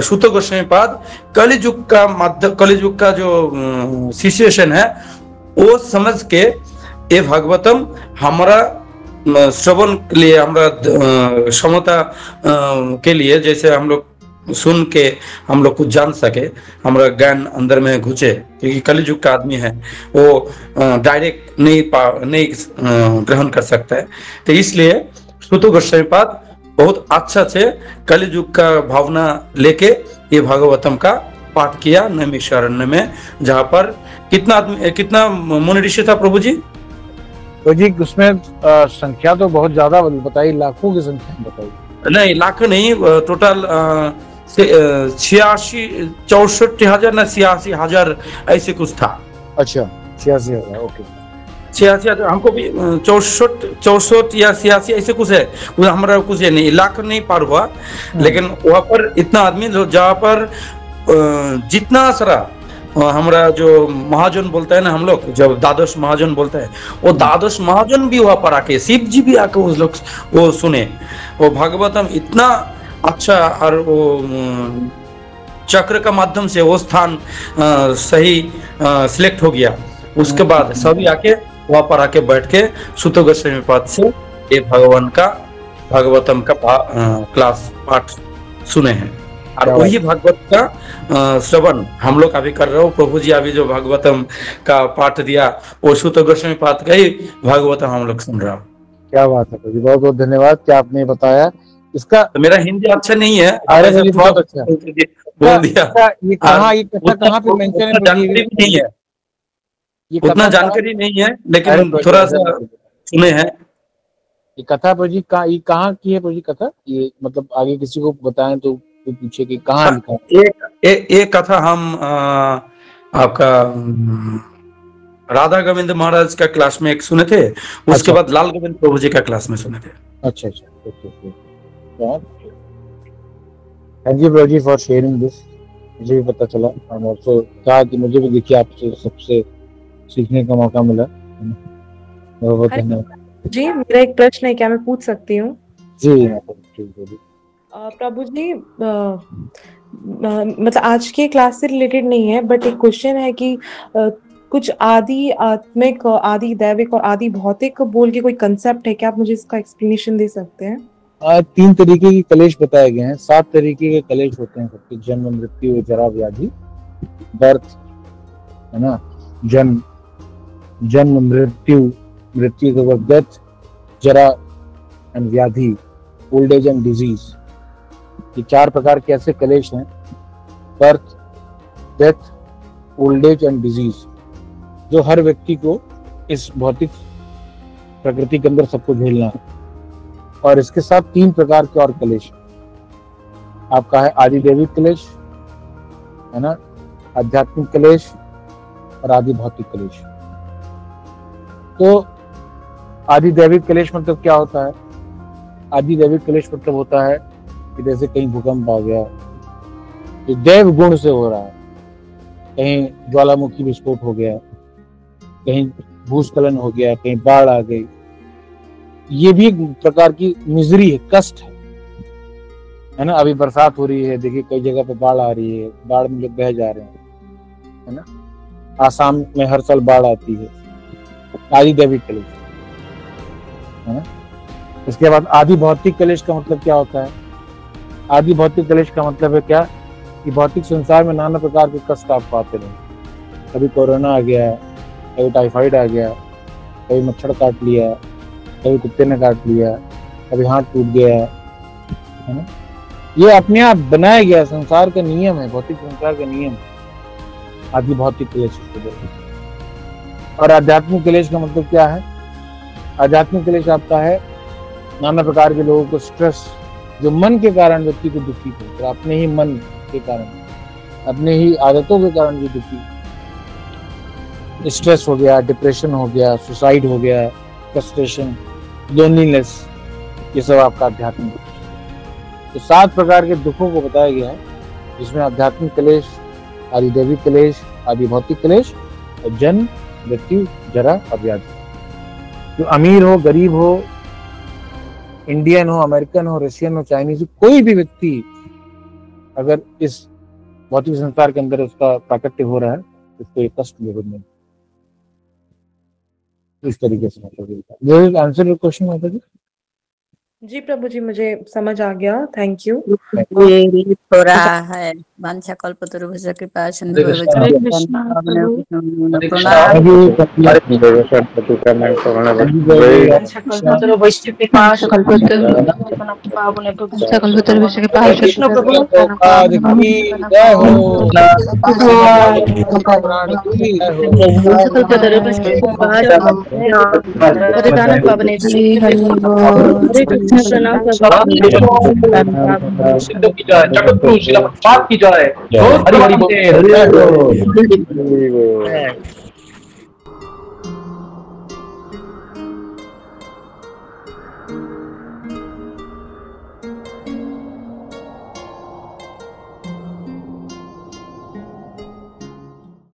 Speaker 9: सुत गोस्वामी पाद कलियुग का जो सिचुएशन है वो समझ के ये भागवतम हमारा श्रवण के लिए, हमारा क्षमता के लिए, जैसे हम लोग सुन के हम लोग कुछ जान सके, हमारा ज्ञान अंदर में घुसे, क्योंकि कलियुग का आदमी है वो डायरेक्ट नहीं ग्रहण कर सकता है। तो इसलिए सुत गोस्वामी पाद बहुत अच्छा से कलियुग का भावना लेके ये भागवतम का पाठ किया नैमिषारण्य में, जहाँ पर कितना मुनि ऋषि था प्रभु जी?
Speaker 10: तो जी उसमें संख्या तो बहुत ज्यादा बताई, लाखों की संख्या बताई।
Speaker 9: नहीं, लाख नहीं, टोटल 64,000 ना 86,000 ऐसे कुछ था।
Speaker 10: अच्छा 86,000, ओके।
Speaker 9: 86,000 हमको भी 64 या 86 ऐसे कुछ है, हमारा कुछ है नहीं, लाख नहीं पार हुआ। लेकिन वहां पर इतना आदमी जो जहाँ पर जितना सारा हमारा जो महाजन बोलता है ना, हम लोग जब द्वादश महाजन बोलता है, वो द्वादश महाजन भी वहां पर आके, शिव जी भी आके उस लोग वो सुने। वो भागवतम इतना अच्छा, और वो चक्र का माध्यम से वो स्थान सही सिलेक्ट हो गया। उसके बाद सभी आके वहां पर आके बैठ के सुत गोस्वामी पाद से ये भागवतम का क्लास पाठ सुने हैं, और वही भागवत का श्रवण हम लोग अभी कर रहे हो। प्रभु जी अभी जो भागवतम का पाठ दिया, वो सुत गोस्वामी पाठ का ही भागवतम हम लोग सुन रहा हूँ।
Speaker 10: क्या बात है प्रभु, बहुत बहुत धन्यवाद क्या आपने बताया। इसका
Speaker 9: तो मेरा हिंदी अच्छा नहीं है,
Speaker 10: बहुत अच्छा
Speaker 9: बोल दिया।
Speaker 10: ये कहाँ पे मेंशन है?
Speaker 9: नहीं है
Speaker 10: ये
Speaker 9: उतना
Speaker 10: कथा
Speaker 9: जानकारी नहीं है,
Speaker 10: अरे
Speaker 9: लेकिन
Speaker 10: प्रभु
Speaker 9: थोड़ा
Speaker 10: जी,
Speaker 9: सा सुने हैं।
Speaker 10: ये कथा प्रभु जी ये कहाँ की है प्रभु जी कथा? ये मतलब आगे किसी को बताएं तो कोई पूछे कि कहाँ लिखा है?
Speaker 9: एक कथा हम आपका राधा गोविंद महाराज का क्लास में एक सुने थे, उसके
Speaker 10: अच्छा
Speaker 9: बाद लाल गोविंद प्रभु जी का क्लास में सुने थे।
Speaker 10: अच्छा अच्छा thank you Prabhu ji for sharing this. मुझे भी पता चला और ऑल्सो कहा कि मुझे भी देखिए आपसे सबसे सीखने का मौका मिला। बहुत बहुत धन्यवाद
Speaker 11: जी। मेरा एक प्रश्न है, क्या मैं पूछ सकती हूँ?
Speaker 10: जी।
Speaker 11: प्रभु जी मतलब आज के क्लास से रिलेटेड नहीं है, बट एक क्वेश्चन है कि कुछ आदि आत्मिक, आदि दैविक और आदि भौतिक बोल के कोई कंसेप्ट है क्या? आप मुझे इसका एक्सप्लेनेशन दे सकते हैं?
Speaker 10: 3 तरीके की कलेश बताए गए हैं। 7 तरीके के कलेश होते हैं सबके, जन्म, मृत्यु, जरा, व्याधि, बर्थ, है ना, जन्म, मृत्यु के बाद डेथ, जरा एंड व्याधि, ओल्ड एज एंड डिजीज। ये 4 प्रकार के ऐसे कलेश हैं, birth, death, old age and disease, जो हर व्यक्ति को इस भौतिक प्रकृति के अंदर सबको झेलना है। और इसके साथ 3 प्रकार के और कलेश आपका है, आदि दैविक कलेश, है ना, आध्यात्मिक कलेश और आदि भौतिक कलेश। तो आदि दैविक कलेश मतलब क्या होता है? आदि दैविक कलेश मतलब होता है कि जैसे कहीं भूकंप आ गया, जो दैव गुण से हो रहा है, कहीं ज्वालामुखी विस्फोट हो गया, कहीं भूस्खलन हो गया, कहीं बाढ़ आ गई, ये भी एक प्रकार की मिजरी है, कष्ट है ना। अभी बरसात हो रही है, देखिए कई जगह पे बाढ़ आ रही है, बाढ़ में लोग बह जा रहे हैं, है ना। आसाम में हर साल बाढ़ आती है, आदि दैविक कलेश, है ना। इसके बाद आदि भौतिक कलेश का मतलब क्या होता है? आदि भौतिक कलेश का मतलब है क्या कि भौतिक संसार में नाना प्रकार के कष्ट आपको आते रहे। कभी कोरोना आ गया, कभी टाइफाइड आ गया, कभी मच्छर काट लिया, कभी कुत्ते ने काट लिया, कभी हाथ टूट गया, है ना। ये अपने आप बनाया गया संसार का नियम है, भौतिक संसार का नियम है, आदि भौतिक कलेश। और आध्यात्मिक कलेश का मतलब क्या है? आध्यात्मिक कलेश आपका है नाना प्रकार के लोगों को स्ट्रेस, जो मन के कारण व्यक्ति को दुखी करता है, अपने ही मन के कारण, अपने ही आदतों के कारण भी दुखी, स्ट्रेस हो गया, डिप्रेशन हो गया, सुसाइड हो गया, फ्रस्ट्रेशन, लोनलीनेस, ये सब आपका आध्यात्मिक कलेश। तो 7 प्रकार के दुखों को बताया गया है, जिसमें आध्यात्मिक कलेश, आदि दैविक कलेश, आदि भौतिक कलेश और जन्म, मृत्यु, जरा और व्याधि। जो अमीर हो, गरीब हो, इंडियन हो, अमेरिकन हो, रशियन हो, चाइनीज हो, कोई भी व्यक्ति अगर इस भौतिक संसार के अंदर उसका प्राकट्य हो रहा है, उसको एक कष्ट जरूर नहीं। इस तरीके से मतलब आंसर योर क्वेश्चन माता जी।
Speaker 11: जी प्रभु जी, मुझे समझ आ गया, थैंक यू।
Speaker 7: ये थोड़ा है वांछा कल्पतरुभ्यश्च कृपा सिंधु
Speaker 6: सिद्धों की जाए, चक्रधर की जाए, हरि हरि बोल।